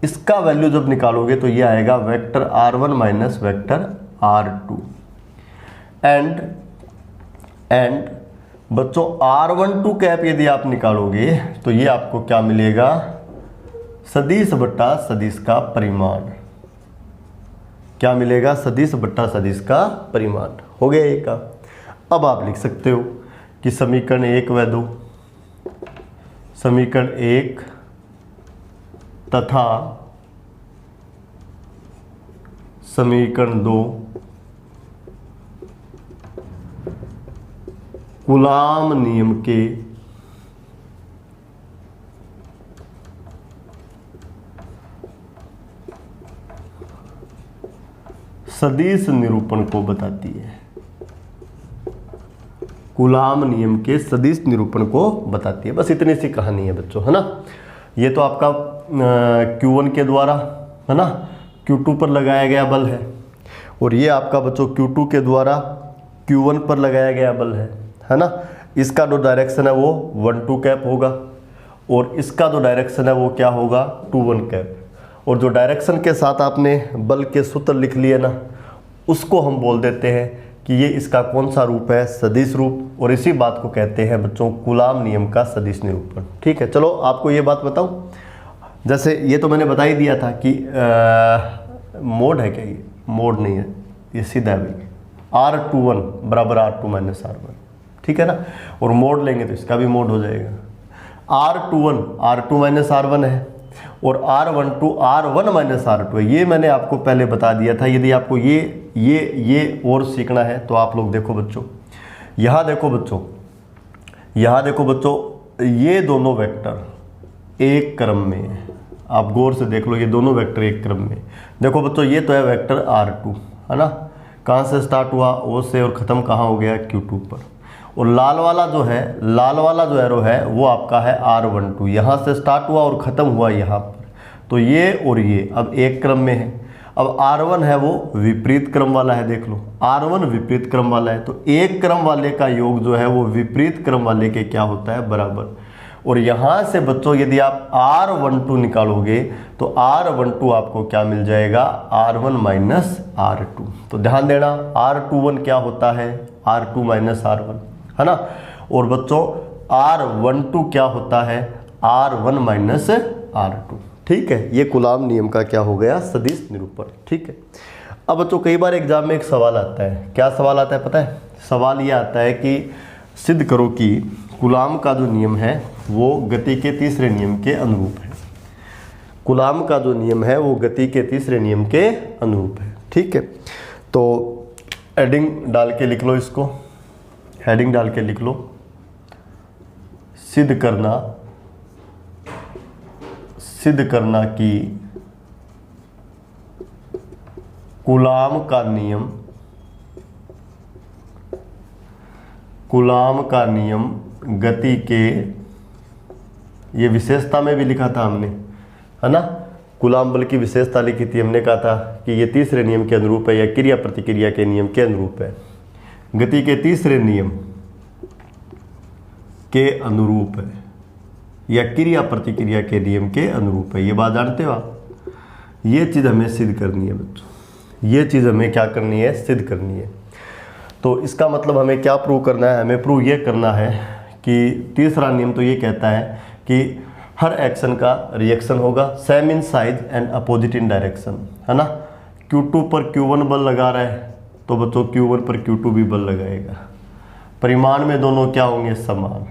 इसका वैल्यू जब निकालोगे तो ये आएगा vector R1 minus vector R2, and बच्चों R12 कैप यदि आप निकालोगे तो ये आपको क्या मिलेगा, सदिश बट्टा सदिश का परिमाण। क्या मिलेगा, सदिश बट्टा सदिश का परिमाण। हो गया एक का। अब आप लिख सकते हो कि समीकरण 1 व 2, समीकरण 1 तथा समीकरण 2 कूलाम नियम के सदिश निरूपण को बताती है, कूलाम नियम के सदिश निरूपण को बताती है। बस इतनी सी कहानी है बच्चों, है ना। ये तो आपका Q1 के द्वारा, है ना, Q2 पर लगाया गया बल है, और ये आपका बच्चों Q2 के द्वारा Q1 पर लगाया गया बल है ना। इसका जो डायरेक्शन है वो 1 2 कैप होगा, और इसका जो डायरेक्शन है वो क्या होगा, 2 1 कैप। और जो डायरेक्शन के साथ आपने बल के सूत्र लिख लिए ना, उसको हम बोल देते हैं कि ये इसका कौन सा रूप है, सदिश रूप, और इसी बात को कहते हैं बच्चों कूलाम नियम का सदिश निरूपण, ठीक है। चलो आपको ये बात बताऊं, जैसे ये तो मैंने बता ही दिया था कि मोड है क्या, ये मोड नहीं है, ये सीधा है भाई, R21 बराबर R2 माइनस R1, ठीक है ना। और मोड लेंगे तो इसका भी मोड हो जाएगा, R21 R2 माइनस R1 है, और R12 R1 माइनस R2 है। ये मैंने आपको पहले बता दिया था। यदि आपको ये और सीखना है तो आप लोग देखो बच्चों, यहाँ देखो बच्चों, यहाँ देखो बच्चों, ये दोनों वेक्टर एक क्रम में है। आप गौर से देख लो, ये दोनों वेक्टर एक क्रम में। देखो बच्चों, ये तो है वेक्टर R2, है ना, कहाँ से स्टार्ट हुआ, O से, और ख़त्म कहाँ हो गया, Q2 पर। और लाल वाला जो है, लाल वाला जो एरो है वो आपका है R12, यहाँ से स्टार्ट हुआ और ख़त्म हुआ यहाँ पर। तो ये और ये अब एक क्रम में है। अब R1 है वो विपरीत क्रम वाला है, देख लो R1 विपरीत क्रम वाला है, तो एक क्रम वाले का योग जो है वो विपरीत क्रम वाले के क्या होता है, बराबर। और यहाँ से बच्चों यदि आप R12 निकालोगे तो R12 आपको क्या मिल जाएगा, R1 माइनस R2। तो ध्यान देना R21 क्या होता है, R2 माइनस R1, है ना। और बच्चों R12 क्या होता है, R1 माइनस R2। ठीक है, ये कूलाम नियम का क्या हो गया, सदिश निरूपण। ठीक है, अब बच्चों कई बार एग्जाम में एक सवाल आता है, क्या सवाल आता है पता है, सवाल ये आता है कि सिद्ध करो कि कूलाम का जो नियम है वो गति के तीसरे नियम के अनुरूप है। कूलाम का जो नियम है वो गति के तीसरे नियम के अनुरूप है। ठीक है, तो हेडिंग डाल के लिख लो इसको, हेडिंग डाल के लिख लो, सिद्ध करना कि कूलाम का नियम गति के, ये विशेषता में भी लिखा था हमने, है ना, कूलाम बल की विशेषता लिखी थी, हमने कहा था कि ये तीसरे नियम के अनुरूप है या क्रिया प्रतिक्रिया के नियम के अनुरूप है, गति के तीसरे नियम के अनुरूप है या क्रिया प्रतिक्रिया के नियम के अनुरूप है। ये बात जानते हो आप, ये चीज़ हमें सिद्ध करनी है बच्चों, ये चीज़ हमें क्या करनी है, सिद्ध करनी है। तो इसका मतलब हमें क्या प्रूव करना है, हमें प्रूव ये करना है कि तीसरा नियम तो ये कहता है कि हर एक्शन का रिएक्शन होगा same in size and opposite in direction, है ना। Q2 पर Q1 बल लगा रहा है तो बच्चों Q1 पर Q2 भी बल लगाएगा, परिमाण में दोनों क्या होंगे, समान।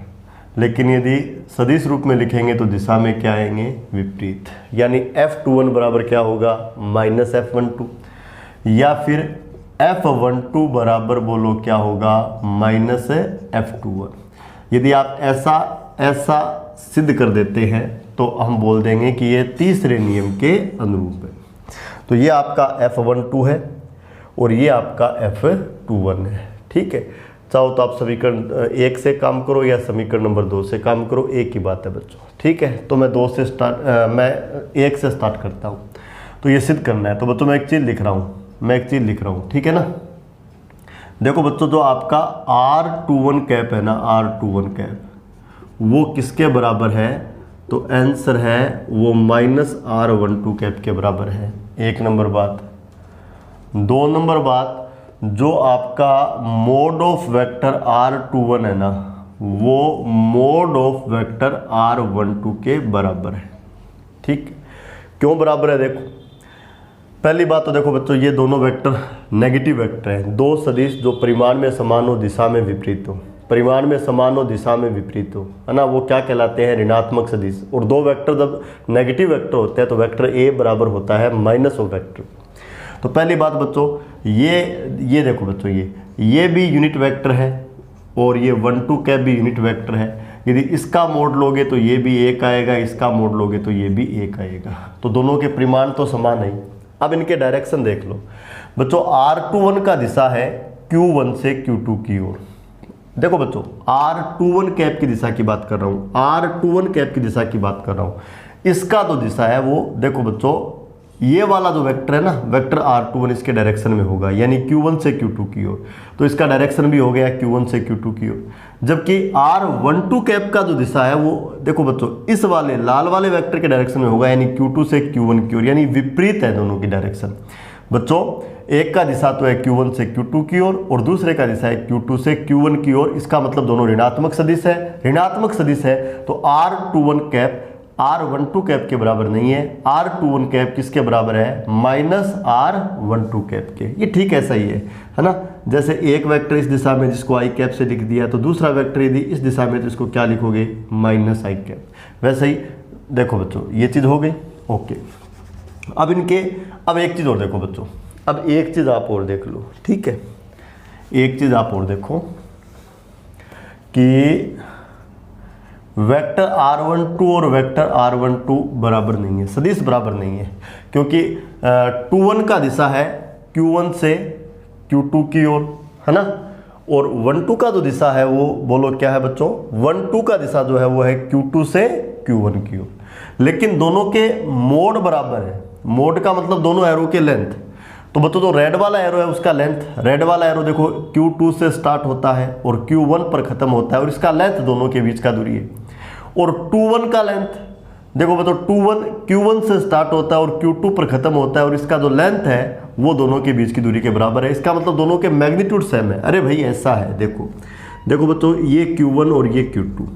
लेकिन यदि सदिश रूप में लिखेंगे तो दिशा में क्या आएंगे, विपरीत। यानी F21 बराबर क्या होगा, माइनस F12, या फिर F12 बराबर बोलो क्या होगा, माइनस F21। यदि आप ऐसा सिद्ध कर देते हैं तो हम बोल देंगे कि ये तीसरे नियम के अनुरूप है। तो ये आपका F12 है और ये आपका F21 है। ठीक है, चाहो तो आप समीकरण 1 से काम करो या समीकरण नंबर 2 से काम करो, एक ही बात है बच्चों। ठीक है, तो मैं 1 से स्टार्ट करता हूँ। तो ये सिद्ध करना है, तो बच्चों मैं एक चीज़ लिख रहा हूँ, ठीक है ना। देखो बच्चों, जो आपका R21 कैप है ना, R21 कैप वो किसके बराबर है, तो आंसर है वो माइनस R12 कैप के बराबर है। 1 नंबर बात। 2 नंबर बात, जो आपका मोड ऑफ वेक्टर R21 है ना, वो मोड ऑफ वेक्टर R12 के बराबर है। ठीक, क्यों बराबर है, देखो पहली बात तो देखो बच्चों, ये दोनों वेक्टर नेगेटिव वेक्टर हैं। दो सदिश जो परिमाण में समान हो, दिशा में विपरीत हो, परिमाण में समान हो, दिशा में विपरीत हो, है ना, वो क्या कहलाते हैं, ऋणात्मक सदिश। और दो वेक्टर जब नेगेटिव वेक्टर होते हैं तो वेक्टर ए बराबर होता है माइनस ऑफ वेक्टर। तो पहली बात बच्चों, ये देखो बच्चों, ये भी यूनिट वेक्टर है और ये 1 2 कैप भी यूनिट वेक्टर है। यदि इसका मोड लोगे तो ये भी 1 आएगा, इसका मोड लोगे तो ये भी 1 आएगा। तो दोनों के परिमाण तो समान है। अब इनके डायरेक्शन देख लो बच्चों, R21 का दिशा है Q1 से Q2 की ओर। देखो बच्चों, R21 कैप की दिशा की बात कर रहा हूँ, R21 कैप की दिशा की बात कर रहा हूँ। इसका जो दिशा है वो देखो बच्चों, ये वाला जो वेक्टर है ना, वेक्टर R21 इसके डायरेक्शन में होगा, यानी Q1 से Q2 की ओर। तो इसका डायरेक्शन भी हो गया Q1 से Q2 की ओर। जबकि R12 कैप का जो दिशा है वो देखो बच्चों, इस वाले लाल वाले वेक्टर के डायरेक्शन में होगा, यानी Q2 से Q1 की ओर, यानी विपरीत है दोनों की डायरेक्शन। बच्चों, एक का दिशा तो है Q1 से Q2 की ओर और दूसरे का दिशा है Q2 से Q1 की ओर। इसका मतलब दोनों ऋणात्मक सदिश है। ऋणात्मक सदिश है तो R21 कैप R12 कैप के बराबर नहीं है। R21 कैप किसके बराबर है, माइनस R12 कैप के। ये ठीक ऐसा ही है ना। जैसे एक वेक्टर इस दिशा में जिसको आई कैप से लिख दिया, तो दूसरा वेक्टर यदि इस दिशा में तो इसको क्या लिखोगे, माइनस आई कैप। वैसे ही देखो बच्चों, ये चीज़ हो गई। ओके, अब एक चीज़ और देखो बच्चों, अब एक चीज़ आप और देख लो, ठीक है। एक चीज़ आप और देखो कि वेक्टर R12 और वेक्टर R12 बराबर नहीं है, सदिश बराबर नहीं है, क्योंकि 21 का दिशा है Q1 से Q2 की ओर, है ना। और 12 का जो दिशा है वो बोलो क्या है बच्चों, 12 का दिशा जो है वो है Q2 से Q1 की ओर। लेकिन दोनों के मोड बराबर है। मोड का मतलब दोनों एरो के लेंथ। तो बच्चों जो रेड वाला एरो है उसका लेंथ, रेड वाला एरो देखो Q2 से स्टार्ट होता है और Q1 पर खत्म होता है और इसका लेंथ दोनों के बीच का दूरी है। और 2 1 का लेंथ देखो बच्चों Q1 से स्टार्ट होता है और Q2 पर खत्म होता है और इसका जो लेंथ है वो दोनों के बीच की दूरी के बराबर है। इसका मतलब दोनों के मैग्नीट्यूड सेम है। अरे भाई ऐसा है, देखो बच्चों ये Q1 और ये Q2,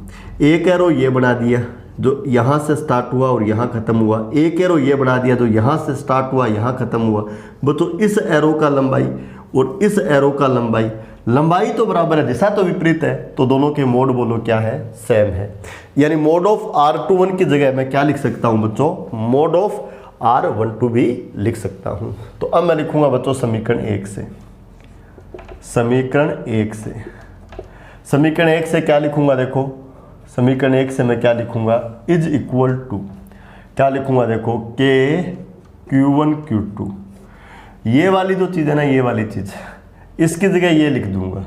एक एरो ये बना दिया जो यहाँ से स्टार्ट हुआ और यहाँ खत्म हुआ, एक एरो ये बना दिया जो यहाँ से स्टार्ट हुआ यहाँ खत्म हुआ। बच्चों इस एरो का लंबाई और इस एरो का लंबाई तो बराबर है, दिशा तो विपरीत है, तो दोनों के मोड बोलो क्या है, सेम है। यानी मोड ऑफ R21 की जगह मैं क्या लिख सकता हूँ बच्चों, मोड ऑफ R12 भी लिख सकता हूँ। तो अब मैं लिखूंगा बच्चों समीकरण 1 से क्या लिखूंगा, देखो समीकरण 1 से मैं क्या लिखूंगा, इज इक्वल टू क्या लिखूंगा, देखो K Q1 Q2, ये वाली जो चीज़ है ना, ये वाली चीज़, इसकी जगह ये लिख दूंगा।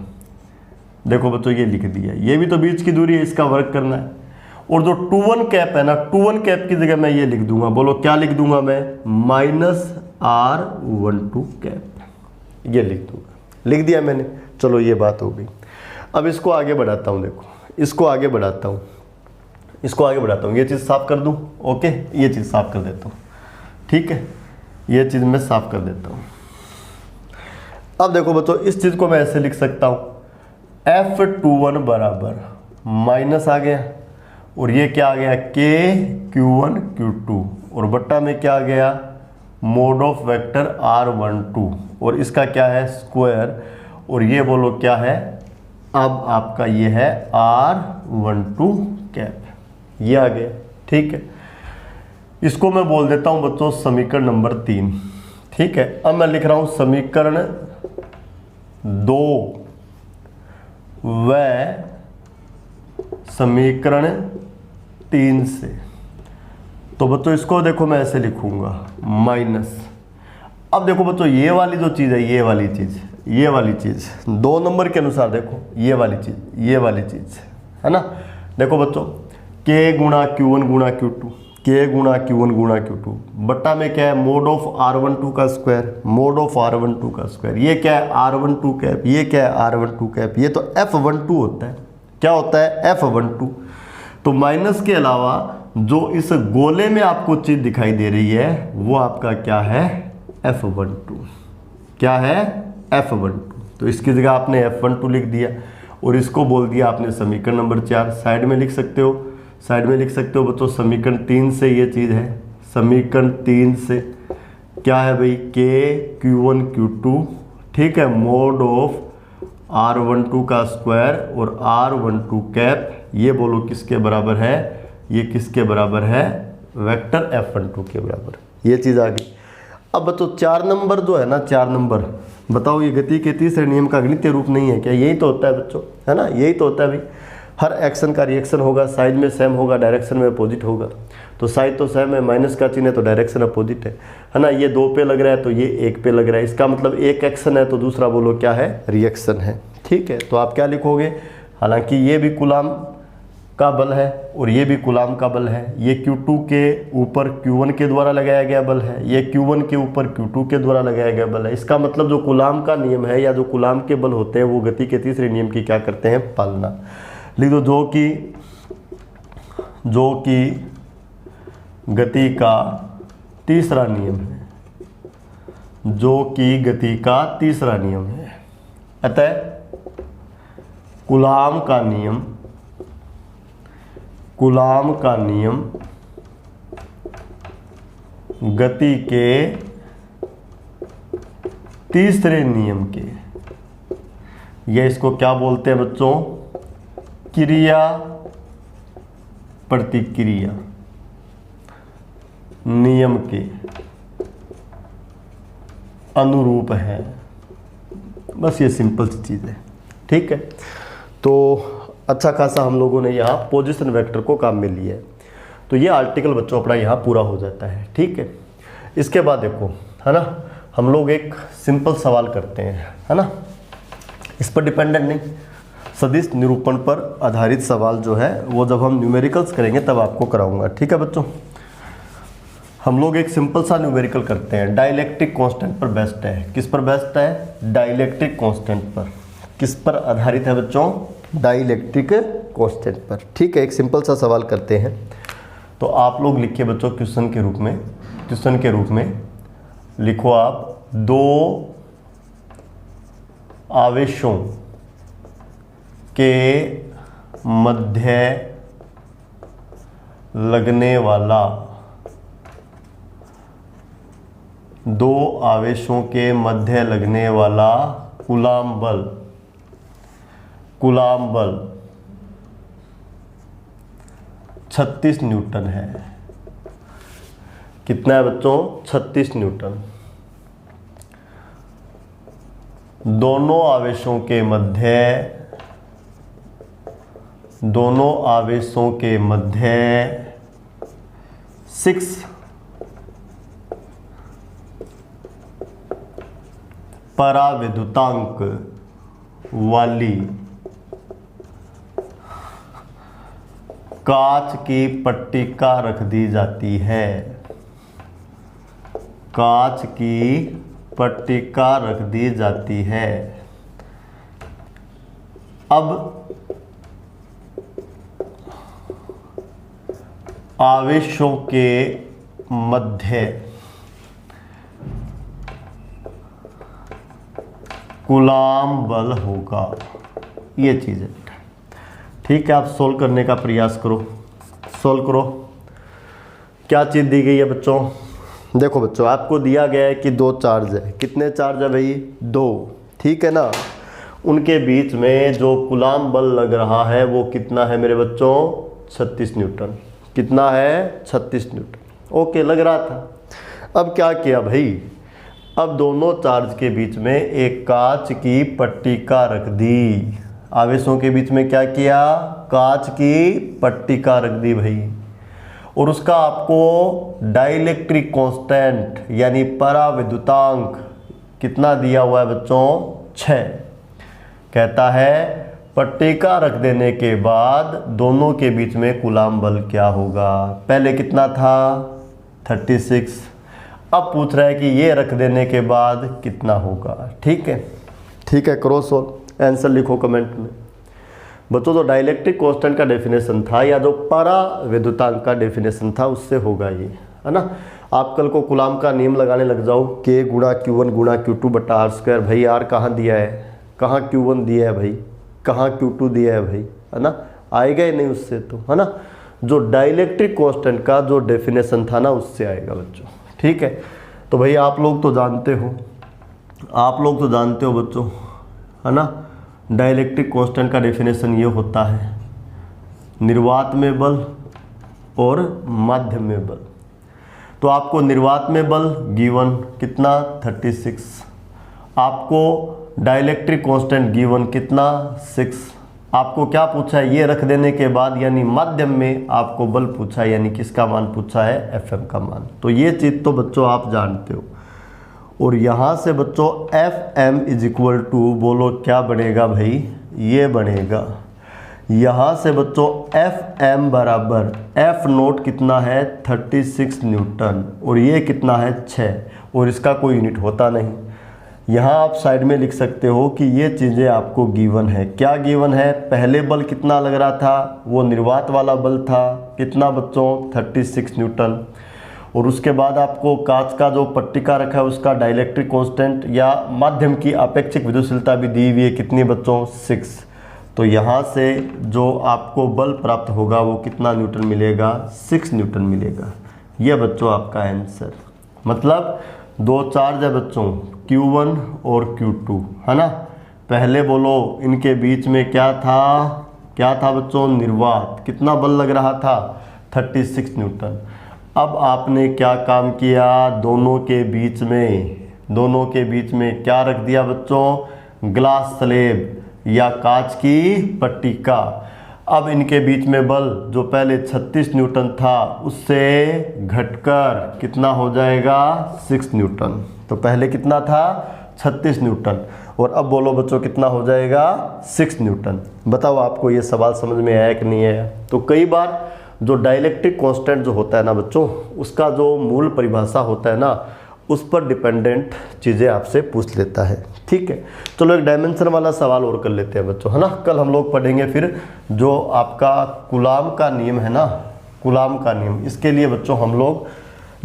देखो बच्चों ये लिख दिया, ये भी तो बीच की दूरी है, इसका वर्क करना है। और जो 2 1 कैप है ना, 2 1 कैप की जगह मैं ये लिख दूंगा, बोलो क्या लिख दूंगा मैं, -R12 कैप, ये लिख दूंगा। लिख दिया मैंने, चलो ये बात हो गई। अब इसको आगे बढ़ाता हूँ, देखो इसको आगे बढ़ाता हूँ, ये चीज़ साफ कर दूँ, ओके, ये चीज़ साफ कर देता हूँ, ठीक है, ये चीज़ मैं साफ कर देता हूँ। अब देखो बच्चों इस चीज़ को मैं ऐसे लिख सकता हूँ, F21 बराबर माइनस आ गया और ये क्या आ गया, K Q1 Q2 और बट्टा में क्या आ गया, मोड ऑफ वेक्टर R12 और इसका क्या है, स्क्वायर, और ये बोलो क्या है, अब आपका ये है R12 कैप, ये आ गया, ठीक है। इसको मैं बोल देता हूँ बच्चों समीकरण नंबर 3, ठीक है। अब मैं लिख रहा हूँ समीकरण 2 व समीकरण 3 से। तो बच्चों इसको देखो मैं ऐसे लिखूंगा माइनस, अब देखो बच्चों ये वाली जो चीज़ है, ये वाली चीज़ 2 नंबर के अनुसार देखो ये वाली चीज़ है ना। देखो बच्चों K गुणा Q1 गुणा Q2, K गुणा Q1 गुणा Q2 बट्टा में क्या है, मोड ऑफ R12 का स्क्वायर, ये क्या है R12 कैप, ये क्या है R12 कैप, ये तो F12 होता है, क्या होता है F12। तो माइनस के अलावा जो इस गोले में आपको चीज़ दिखाई दे रही है वो आपका क्या है, F12, क्या है F12। तो इसकी जगह आपने F12 लिख दिया और इसको बोल दिया आपने समीकरण नंबर 4। साइड में लिख सकते हो बच्चों समीकरण 3 से ये चीज़ है, समीकरण 3 से क्या है भाई, K Q1 Q2, ठीक है, मोड ऑफ R12 का स्क्वायर और R12 कैप, ये बोलो किसके बराबर है, ये किसके बराबर है, वेक्टर F12 के बराबर, ये चीज़ आ गई। अब बच्चों 4 नंबर जो है ना, 4 नंबर बताओ, ये गति के तीसरे नियम का गणितीय रूप नहीं है क्या, यही तो होता है बच्चों, है ना, यही तो होता है भाई। हर एक्शन का रिएक्शन होगा, साइड में सेम होगा, डायरेक्शन में अपोजिट होगा। तो साइड तो सेम है, माइनस का चिन्ह है तो डायरेक्शन अपोजिट है ना। ये 2 पे लग रहा है तो ये 1 पे लग रहा है, इसका मतलब एक एक्शन है तो दूसरा बोलो क्या है, रिएक्शन है, ठीक है। तो आप क्या लिखोगे, हालांकि ये भी कूलाम का बल है और ये भी कूलाम का बल है, ये Q2 के ऊपर Q1 के द्वारा लगाया गया बल है, ये Q1 के ऊपर Q2 के द्वारा लगाया गया बल है। इसका मतलब जो कूलाम का नियम है या जो कूलाम के बल होते हैं वो गति के तीसरे नियम की क्या करते हैं, पालना। लिख दो, जो कि गति का तीसरा नियम है, जो कि गति का तीसरा नियम है। अतः कूलाम का नियम गति के तीसरे नियम के, या इसको क्या बोलते हैं बच्चों, क्रिया प्रतिक्रिया नियम के अनुरूप है। बस ये सिंपल सी चीज़ है, ठीक है। तो अच्छा खासा हम लोगों ने यहाँ पोजीशन वेक्टर को काम में लिया है, तो ये आर्टिकल बच्चों अपना यहाँ पूरा हो जाता है, ठीक है। इसके बाद देखो, है ना, हम लोग एक सिंपल सवाल करते हैं, है ना, इस पर डिपेंडेंट नहीं, सदिश निरूपण पर आधारित सवाल जो है वो जब हम न्यूमेरिकल्स करेंगे तब आपको कराऊंगा, ठीक है बच्चों। हम लोग एक सिंपल सा न्यूमेरिकल करते हैं। डाइलेक्ट्रिक कांस्टेंट पर बेस्ड है। किस पर बेस्ड है? डाइलेक्ट्रिक कांस्टेंट पर। किस पर आधारित है बच्चों? डाइलेक्ट्रिक कांस्टेंट पर। ठीक है, एक सिंपल सा सवाल करते हैं। तो आप लोग लिखिए बच्चों क्वेश्चन के रूप में लिखो आप, दो आवेशों के मध्य लगने वाला, दो आवेशों के मध्य लगने वाला कूलाम बल 36 न्यूटन है। कितना है बच्चों? 36 न्यूटन। दोनों आवेशों के मध्य 6 पराविद्युतांक वाली कांच की पट्टिका रख दी जाती है। कांच की पट्टिका रख दी जाती है। अब आवेशों के मध्य कूलाम बल होगा। ये चीज़ है। ठीक है, आप सोल्व करने का प्रयास करो। सोल्व करो। क्या चीज़ दी गई है बच्चों? देखो बच्चों, आपको दिया गया है कि दो चार्ज है। कितने चार्ज है भाई? दो। ठीक है ना। उनके बीच में जो कूलाम बल लग रहा है वो कितना है मेरे बच्चों? 36 न्यूटन। कितना है? 36 न्यूटन। ओके, लग रहा था। अब क्या किया भाई? अब दोनों चार्ज के बीच में एक कांच की पट्टिका रख दी। आवेशों के बीच में क्या किया? कांच की पट्टिका रख दी भाई। और उसका आपको डाइलेक्ट्रिक कांस्टेंट यानी पराविद्युतांक कितना दिया हुआ है बच्चों? 6। कहता है पट्टिका रख देने के बाद दोनों के बीच में कूलाम बल क्या होगा? पहले कितना था? 36। अब पूछ रहा है कि ये रख देने के बाद कितना होगा। ठीक है, ठीक है, करो सोल्व। आंसर लिखो कमेंट में बच्चों। तो डाइलेक्ट्रिक कांस्टेंट का डेफिनेशन था, या जो पराविद्युतांक का डेफिनेशन था उससे होगा ये, है ना। आप कल को कूलाम का नियम लगाने लग जाओ, K गुणा Q1 गुणा Q2 बटा R²। भाई R कहाँ दिया है? कहाँ Q1 दिया है भाई? कहाँ Q2 दिया है भाई? है ना। आएगा ही नहीं उससे तो, है ना। जो डाइलेक्ट्रिक कांस्टेंट का जो डेफिनेशन था ना उससे आएगा बच्चों। ठीक है, तो भाई आप लोग तो जानते हो बच्चों, है ना। डाइलेक्ट्रिक कांस्टेंट का डेफिनेशन ये होता है, निर्वात में बल और माध्यम में बल। तो आपको निर्वात में बल गिवन कितना? 36। आपको डाइलेक्ट्रिक कांस्टेंट गिवन कितना? 6। आपको क्या पूछा है? ये रख देने के बाद यानी माध्यम में आपको बल पूछा है, यानी किसका मान पूछा है? Fm का मान। तो ये चीज़ तो बच्चों आप जानते हो। और यहाँ से बच्चों Fm इज इक्वल टू, बोलो क्या बनेगा भाई? ये बनेगा। यहाँ से बच्चों Fm बराबर F0 कितना है? 36 न्यूटन। और ये कितना है? 6। और इसका कोई यूनिट होता नहीं। यहाँ आप साइड में लिख सकते हो कि ये चीज़ें आपको गिवन है। क्या गिवन है? पहले बल कितना लग रहा था? वो निर्वात वाला बल था। कितना बच्चों? 36 न्यूटन। और उसके बाद आपको कांच का जो पट्टिका रखा है उसका डाइलेक्ट्रिक कांस्टेंट या माध्यम की अपेक्षिक विद्युतशीलता भी दी हुई है। कितनी बच्चों? 6। तो यहाँ से जो आपको बल प्राप्त होगा वो कितना न्यूटन मिलेगा? 6 न्यूटन मिलेगा। ये बच्चों आपका आंसर। मतलब दो चार्ज है बच्चों, Q1 और Q2, है ना। पहले बोलो इनके बीच में क्या था बच्चों? निर्वात। कितना बल लग रहा था? 36 न्यूटन। अब आपने क्या काम किया? दोनों के बीच में क्या रख दिया बच्चों? ग्लास स्लेब या कांच की पट्टिका। अब इनके बीच में बल जो पहले 36 न्यूटन था उससे घटकर कितना हो जाएगा? 6 न्यूटन। तो पहले कितना था? 36 न्यूटन। और अब बोलो बच्चों कितना हो जाएगा? 6 न्यूटन। बताओ आपको ये सवाल समझ में आया कि नहीं आया? तो कई बार जो डाइलेक्ट्रिक कांस्टेंट जो होता है ना बच्चों, उसका जो मूल परिभाषा होता है ना, उस पर डिपेंडेंट चीज़ें आपसे पूछ लेता है। ठीक है, चलो एक डायमेंशन वाला सवाल और कर लेते हैं बच्चों, है ना। कल हम लोग पढ़ेंगे फिर जो आपका कूलाम का नियम है ना, कूलाम का नियम, इसके लिए बच्चों हम लोग,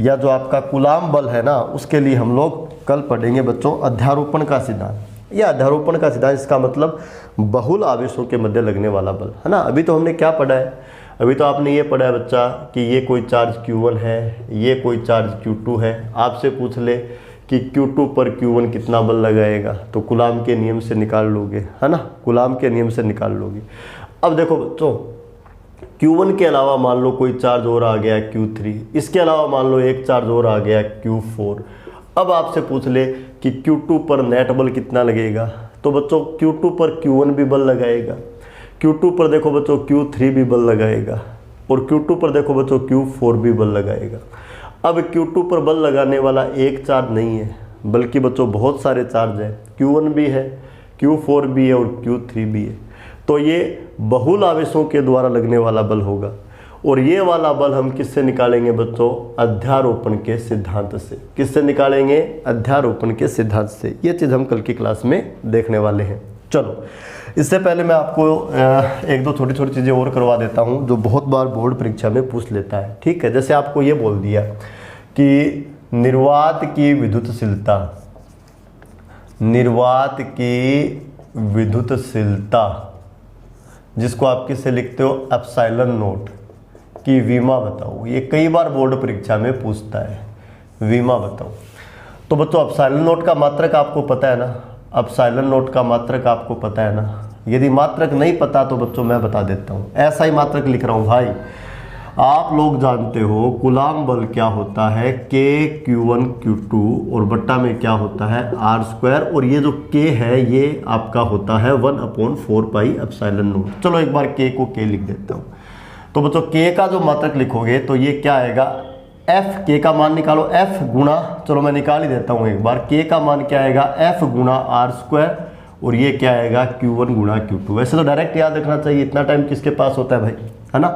या जो आपका कूलाम बल है ना, उसके लिए हम लोग कल पढ़ेंगे बच्चों अध्यारोपण का सिद्धांत। या अध्यारोपण का सिद्धांत, इसका मतलब बहुल आवेशों के मध्य लगने वाला बल, है ना। अभी तो हमने क्या पढ़ा है, अभी तो आपने ये पढ़ा है बच्चा कि ये कोई चार्ज Q1 है, ये कोई चार्ज Q2 है। आपसे पूछ ले कि Q2 पर Q1 कितना बल लगाएगा, तो कूलाम के नियम से निकाल लोगे, है ना, कूलाम के नियम से निकाल लोगे। अब देखो बच्चों, Q1 के अलावा मान लो कोई चार्ज और आ गया Q3, इसके अलावा मान लो एक चार्ज और आ गया Q4। अब आपसे पूछ ले कि Q2 पर नेट बल कितना लगेगा, तो बच्चों Q2 पर Q1 भी बल लगाएगा, Q2 पर देखो बच्चों Q3 भी बल लगाएगा, और Q2 पर देखो बच्चों Q4 भी बल लगाएगा। अब Q2 पर बल लगाने वाला एक चार्ज नहीं है, बल्कि बच्चों बहुत सारे चार्ज हैं, Q1 भी है, Q4 भी है और Q3 भी है। तो ये बहुल आवेशों के द्वारा लगने वाला बल होगा। और ये वाला बल हम किससे निकालेंगे बच्चों, अध्यारोपण के सिद्धांत से। किससे निकालेंगे, अध्यारोपण के सिद्धांत से। ये चीज़ हम कल की क्लास में देखने वाले हैं। चलो, इससे पहले मैं आपको एक दो छोटी छोटी चीज़ें और करवा देता हूँ जो बहुत बार बोर्ड परीक्षा में पूछ लेता है। ठीक है, जैसे आपको ये बोल दिया कि निर्वात की विद्युतशीलता, निर्वात की विद्युतशीलता जिसको आप किससे लिखते हो, एप्सिलॉन नोट की विमा बताओ। ये कई बार बोर्ड परीक्षा में पूछता है, विमा बताओ। तो बच्चों एप्सिलॉन नोट का मात्रक आपको पता है ना, एप्सिलॉन नोट का मात्रक आपको पता है ना। यदि मात्रक नहीं पता तो बच्चों मैं बता देता हूँ, ऐसा ही मात्रक लिख रहा हूँ भाई। आप लोग जानते हो कूलाम बल क्या होता है, K Q1 Q2 और बट्टा में क्या होता है R², और ये जो K है ये आपका होता है 1/4 पाई एप्सिलॉन नोट। चलो एक बार K को K लिख देता हूँ। तो बच्चों K का जो मात्रक लिखोगे तो ये क्या आएगा, F, K का मान निकालो, F गुणा, चलो मैं निकाल ही देता हूँ एक बार, K का मान क्या आएगा F गुणा R², और ये क्या आएगा Q1 गुणा Q2। वैसे तो डायरेक्ट याद रखना चाहिए, इतना टाइम किसके पास होता है भाई, है ना।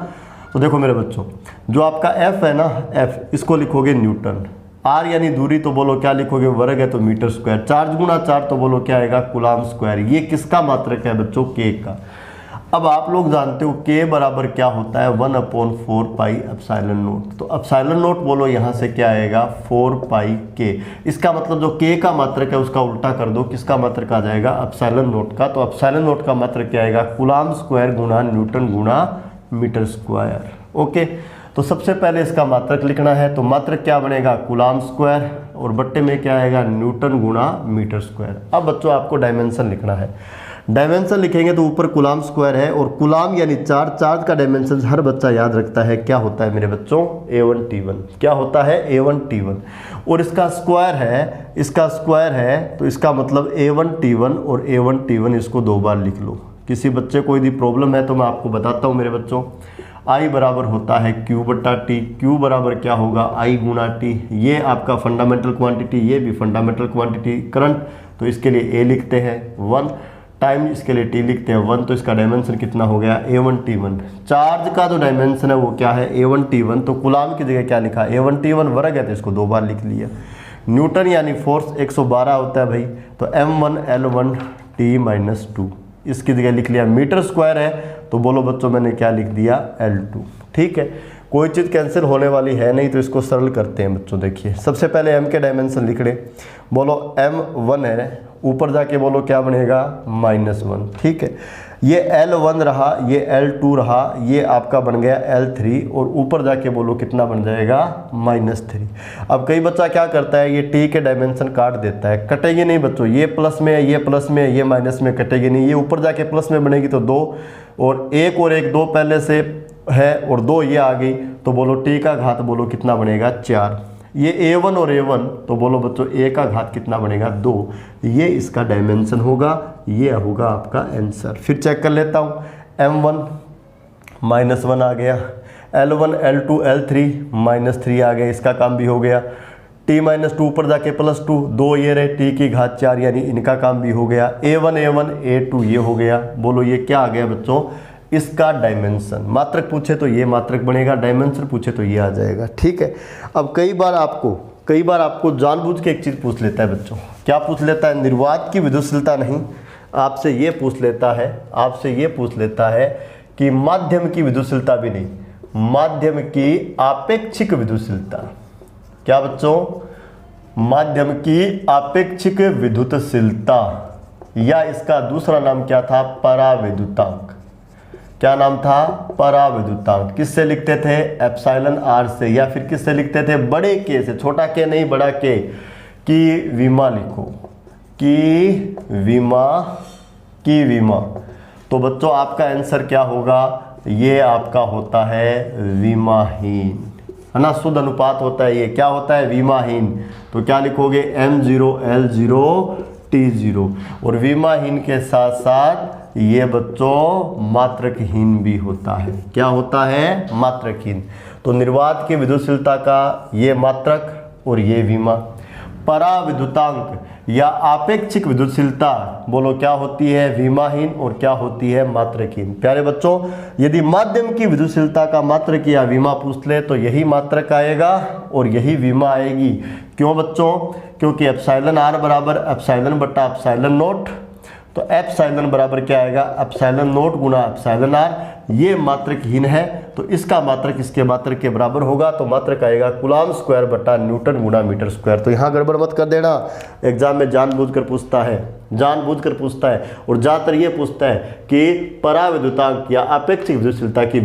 तो देखो मेरे बच्चों, जो आपका F है ना, F, इसको लिखोगे न्यूटन, R यानी दूरी तो बोलो क्या लिखोगे, वर्ग है तो मीटर स्क्वायर, चार्ज गुणा चार्ज तो बोलो क्या आएगा, कूलाम स्क्वायर। ये किसका मात्रक है बच्चों, K का। अब आप लोग जानते हो K बराबर क्या होता है, 1/4 पाई एप्सिलॉन नोट। तो एप्सिलॉन नोट बोलो यहाँ से क्या आएगा, 4 पाई K। इसका मतलब जो K का मात्रक है उसका उल्टा कर दो, किसका मात्रक आ जाएगा, एप्सिलॉन नोट का। तो एप्सिलॉन नोट का मात्रक क्या आएगा, कूलाम स्क्वायर गुणा न्यूटन गुणा मीटर स्क्वायर। ओके, तो सबसे पहले इसका मात्रक लिखना है, तो मात्रक क्या बनेगा, कूलाम स्क्वायर, और बट्टे में क्या आएगा, न्यूटन गुणा मीटर स्क्वायर। अब बच्चों आपको डायमेंशन लिखना है। डायमेंशन लिखेंगे तो ऊपर कूलाम स्क्वायर है, और कूलाम यानी चार्ज, चार्ज का डायमेंशन हर बच्चा याद रखता है, क्या होता है मेरे बच्चों, A1T1। क्या होता है, A1T1। और इसका स्क्वायर है, इसका स्क्वायर है, तो इसका मतलब A1T1 और A1T1 इसको 2 बार लिख लो। किसी बच्चे को यदि प्रॉब्लम है तो मैं आपको बताता हूँ मेरे बच्चों। I बराबर होता है Q/T, Q बराबर क्या होगा, I गुणा T। ये आपका फंडामेंटल क्वांटिटी, ये भी फंडामेंटल क्वांटिटी। करंट तो इसके लिए A लिखते हैं 1, टाइम इसके लिए T लिखते हैं 1, तो इसका डायमेंशन कितना हो गया, A1T1। चार्ज का जो डायमेंशन है वो क्या है, A1T1। तो कूलाम की जगह क्या लिखा, A1T1 वर्ग है तो इसको 2 बार लिख लिया। न्यूटन यानी फोर्स 112 होता है भाई, तो M1L1T-2, इसकी जगह लिख लिया। मीटर स्क्वायर है तो बोलो बच्चों मैंने क्या लिख दिया, L2। ठीक है, कोई चीज़ कैंसिल होने वाली है नहीं, तो इसको सरल करते हैं बच्चों। देखिए सबसे पहले M के डायमेंशन लिख रहे, बोलो M1 है, ऊपर जाके बोलो क्या बनेगा, -1। ठीक है, ये L1 रहा, ये L2 रहा, ये आपका बन गया L3, और ऊपर जाके बोलो कितना बन जाएगा, -3। अब कई बच्चा क्या करता है, ये T के डायमेंशन काट देता है। कटेगी नहीं बच्चों, ये प्लस में है, ये प्लस में है, ये माइनस में, कटेगी नहीं। ये ऊपर जाके प्लस में बनेगी तो 2, और 1 और 1 2 पहले से है, और 2 ये आ गई, तो बोलो T का घात बोलो कितना बनेगा, 4। ये A1 और A1, तो बोलो बच्चों A का घात कितना बनेगा, 2। ये इसका डायमेंशन होगा, ये होगा आपका आंसर। फिर चेक कर लेता हूँ, M1 -1 आ गया, L1 L2 L3 -3 आ गया, इसका काम भी हो गया। T-2 ऊपर जाके +2, 2 ये रहे, T की घात 4, यानी इनका काम भी हो गया। A1 A1 A2 ये हो गया। बोलो ये क्या आ गया बच्चों, इसका डायमेंशन। मात्रक पूछे तो ये मात्रक बनेगा, डायमेंशन पूछे तो ये आ जाएगा। ठीक है। अब कई बार आपको जानबूझ के एक चीज़ पूछ लेता है बच्चों। क्या पूछ लेता है? निर्वात की विद्युतशीलता नहीं, आपसे ये पूछ लेता है कि माध्यम की विद्युतशीलता भी नहीं, माध्यम की आपेक्षिक विद्युतशीलता। क्या बच्चों? माध्यम की आपेक्षिक विद्युतशीलता, या इसका दूसरा नाम क्या था? पराविद्युतांक। क्या नाम था? पराविद्युतांक। किससे लिखते थे? एप्सिलॉन आर से, या फिर किससे लिखते थे? बड़े के से, छोटा के नहीं बड़ा के, की विमा लिखो, की विमा। तो बच्चों आपका आंसर क्या होगा? ये आपका होता है विमाहीन, है ना। शुद्ध अनुपात होता है ये। क्या होता है? विमाहीन। तो क्या लिखोगे? M0 L0 T0। और विमाहीन के साथ साथ ये बच्चों मात्रकहीन भी होता है। क्या होता है? मात्रकहीन। तो निर्वात की विद्युतशीलता का ये मात्रक और ये विमा। पराविद्युतांक या आपेक्षिक विद्युतशीलता बोलो क्या होती है? विमाहीन। और क्या होती है? मात्रकहीन। प्यारे बच्चों, यदि माध्यम की विद्युतशीलता का मात्रक या विमा पूछ ले तो यही मात्रक आएगा और यही विमा आएगी। क्यों बच्चों? क्योंकि एप्सिलॉन आर बराबर एप्सिलॉन बटा एप्सिलॉन नोट। तो एप्सिलॉन बराबर क्या आएगा? एप्सिलॉन नोट गुना एप्सिलॉन आर। ये मात्रकहीन है तो इसका मात्रक इसके मात्रक के बराबर होगा। तो मात्रक आएगा कूलॉम स्क्वायर बटा न्यूटन गुना मीटर स्क्वायर। तो यहाँ गड़बड़ मत कर देना, एग्जाम में जानबूझकर पूछता है, और ज़्यादातर ये पूछता है कि पराविद्युतांक या आपेक्षिक विद्युतशीलता की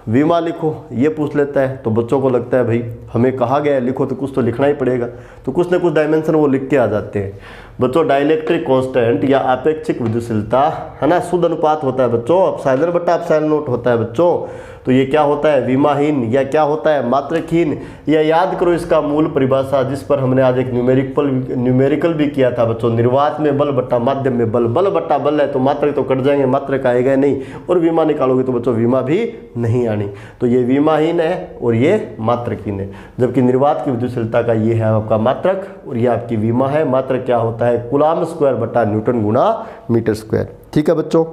विमा लिखो, ये पूछ लेता है। तो बच्चों को लगता है भाई हमें कहा गया है लिखो तो कुछ तो लिखना ही पड़ेगा, तो कुछ ना कुछ डायमेंशन वो लिख के आ जाते हैं। बच्चों डाइलेक्ट्रिक कांस्टेंट या आपेक्षिक विद्युतशीलता, है ना, शुद्ध अनुपात होता है बच्चों, एप्सिलॉन बटा एप्सिलॉन नोट होता है बच्चों। तो ये क्या होता है? विमाहीन या क्या होता है? मात्रकहीन। या याद करो इसका मूल परिभाषा जिस पर हमने आज एक न्यूमेरिकल भी किया था बच्चों। निर्वात में बल बट्टा माध्यम में बल, बल बट्टा बल है तो मात्रक तो कट जाएंगे, मात्रक आएगा नहीं। और विमा निकालोगे तो बच्चों विमा भी नहीं आनी। तो ये विमाहीन है और ये मात्रकहीन है। जबकि निर्वात की विद्युतशीलता का ये है आपका मात्रक और ये आपकी विमा है। मात्रक क्या होता है? कूलॉम स्क्वायर बटा न्यूटन गुना मीटर स्क्वायर। ठीक है बच्चों,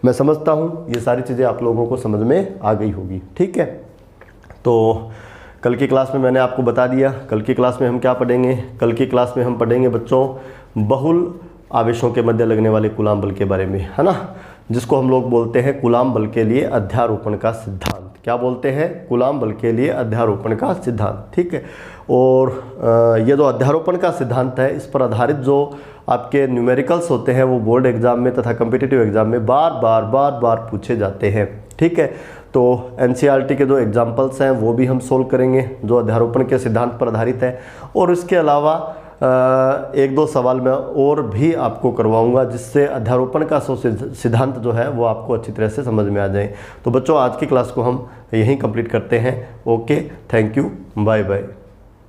मैं समझता हूँ ये सारी चीज़ें आप लोगों को समझ में आ गई होगी। ठीक है, तो कल की क्लास में मैंने आपको बता दिया। कल की क्लास में हम क्या पढ़ेंगे? कल की क्लास में हम पढ़ेंगे बच्चों बहुल आवेशों के मध्य लगने वाले कूलॉम बल के बारे में, है ना, जिसको हम लोग बोलते हैं कूलॉम बल के लिए अध्यारोपण का सिद्धांत। क्या बोलते हैं? कूलॉम बल के लिए अध्यारोपण का सिद्धांत। ठीक है, और ये जो अध्यारोपण का सिद्धांत है इस पर आधारित जो आपके न्यूमेरिकल्स होते हैं वो बोर्ड एग्जाम में तथा कम्पिटिटिव एग्जाम में बार बार पूछे जाते हैं। ठीक है, तो एनसीईआरटी के जो एग्जाम्पल्स हैं वो भी हम सोल्व करेंगे जो अध्यारोपण के सिद्धांत पर आधारित है। और इसके अलावा एक दो सवाल मैं और भी आपको करवाऊंगा जिससे अध्यारोपण का सिद्धांत जो है वो आपको अच्छी तरह से समझ में आ जाए। तो बच्चों आज की क्लास को हम यहीं कंप्लीट करते हैं। Okay, thank you, bye bye.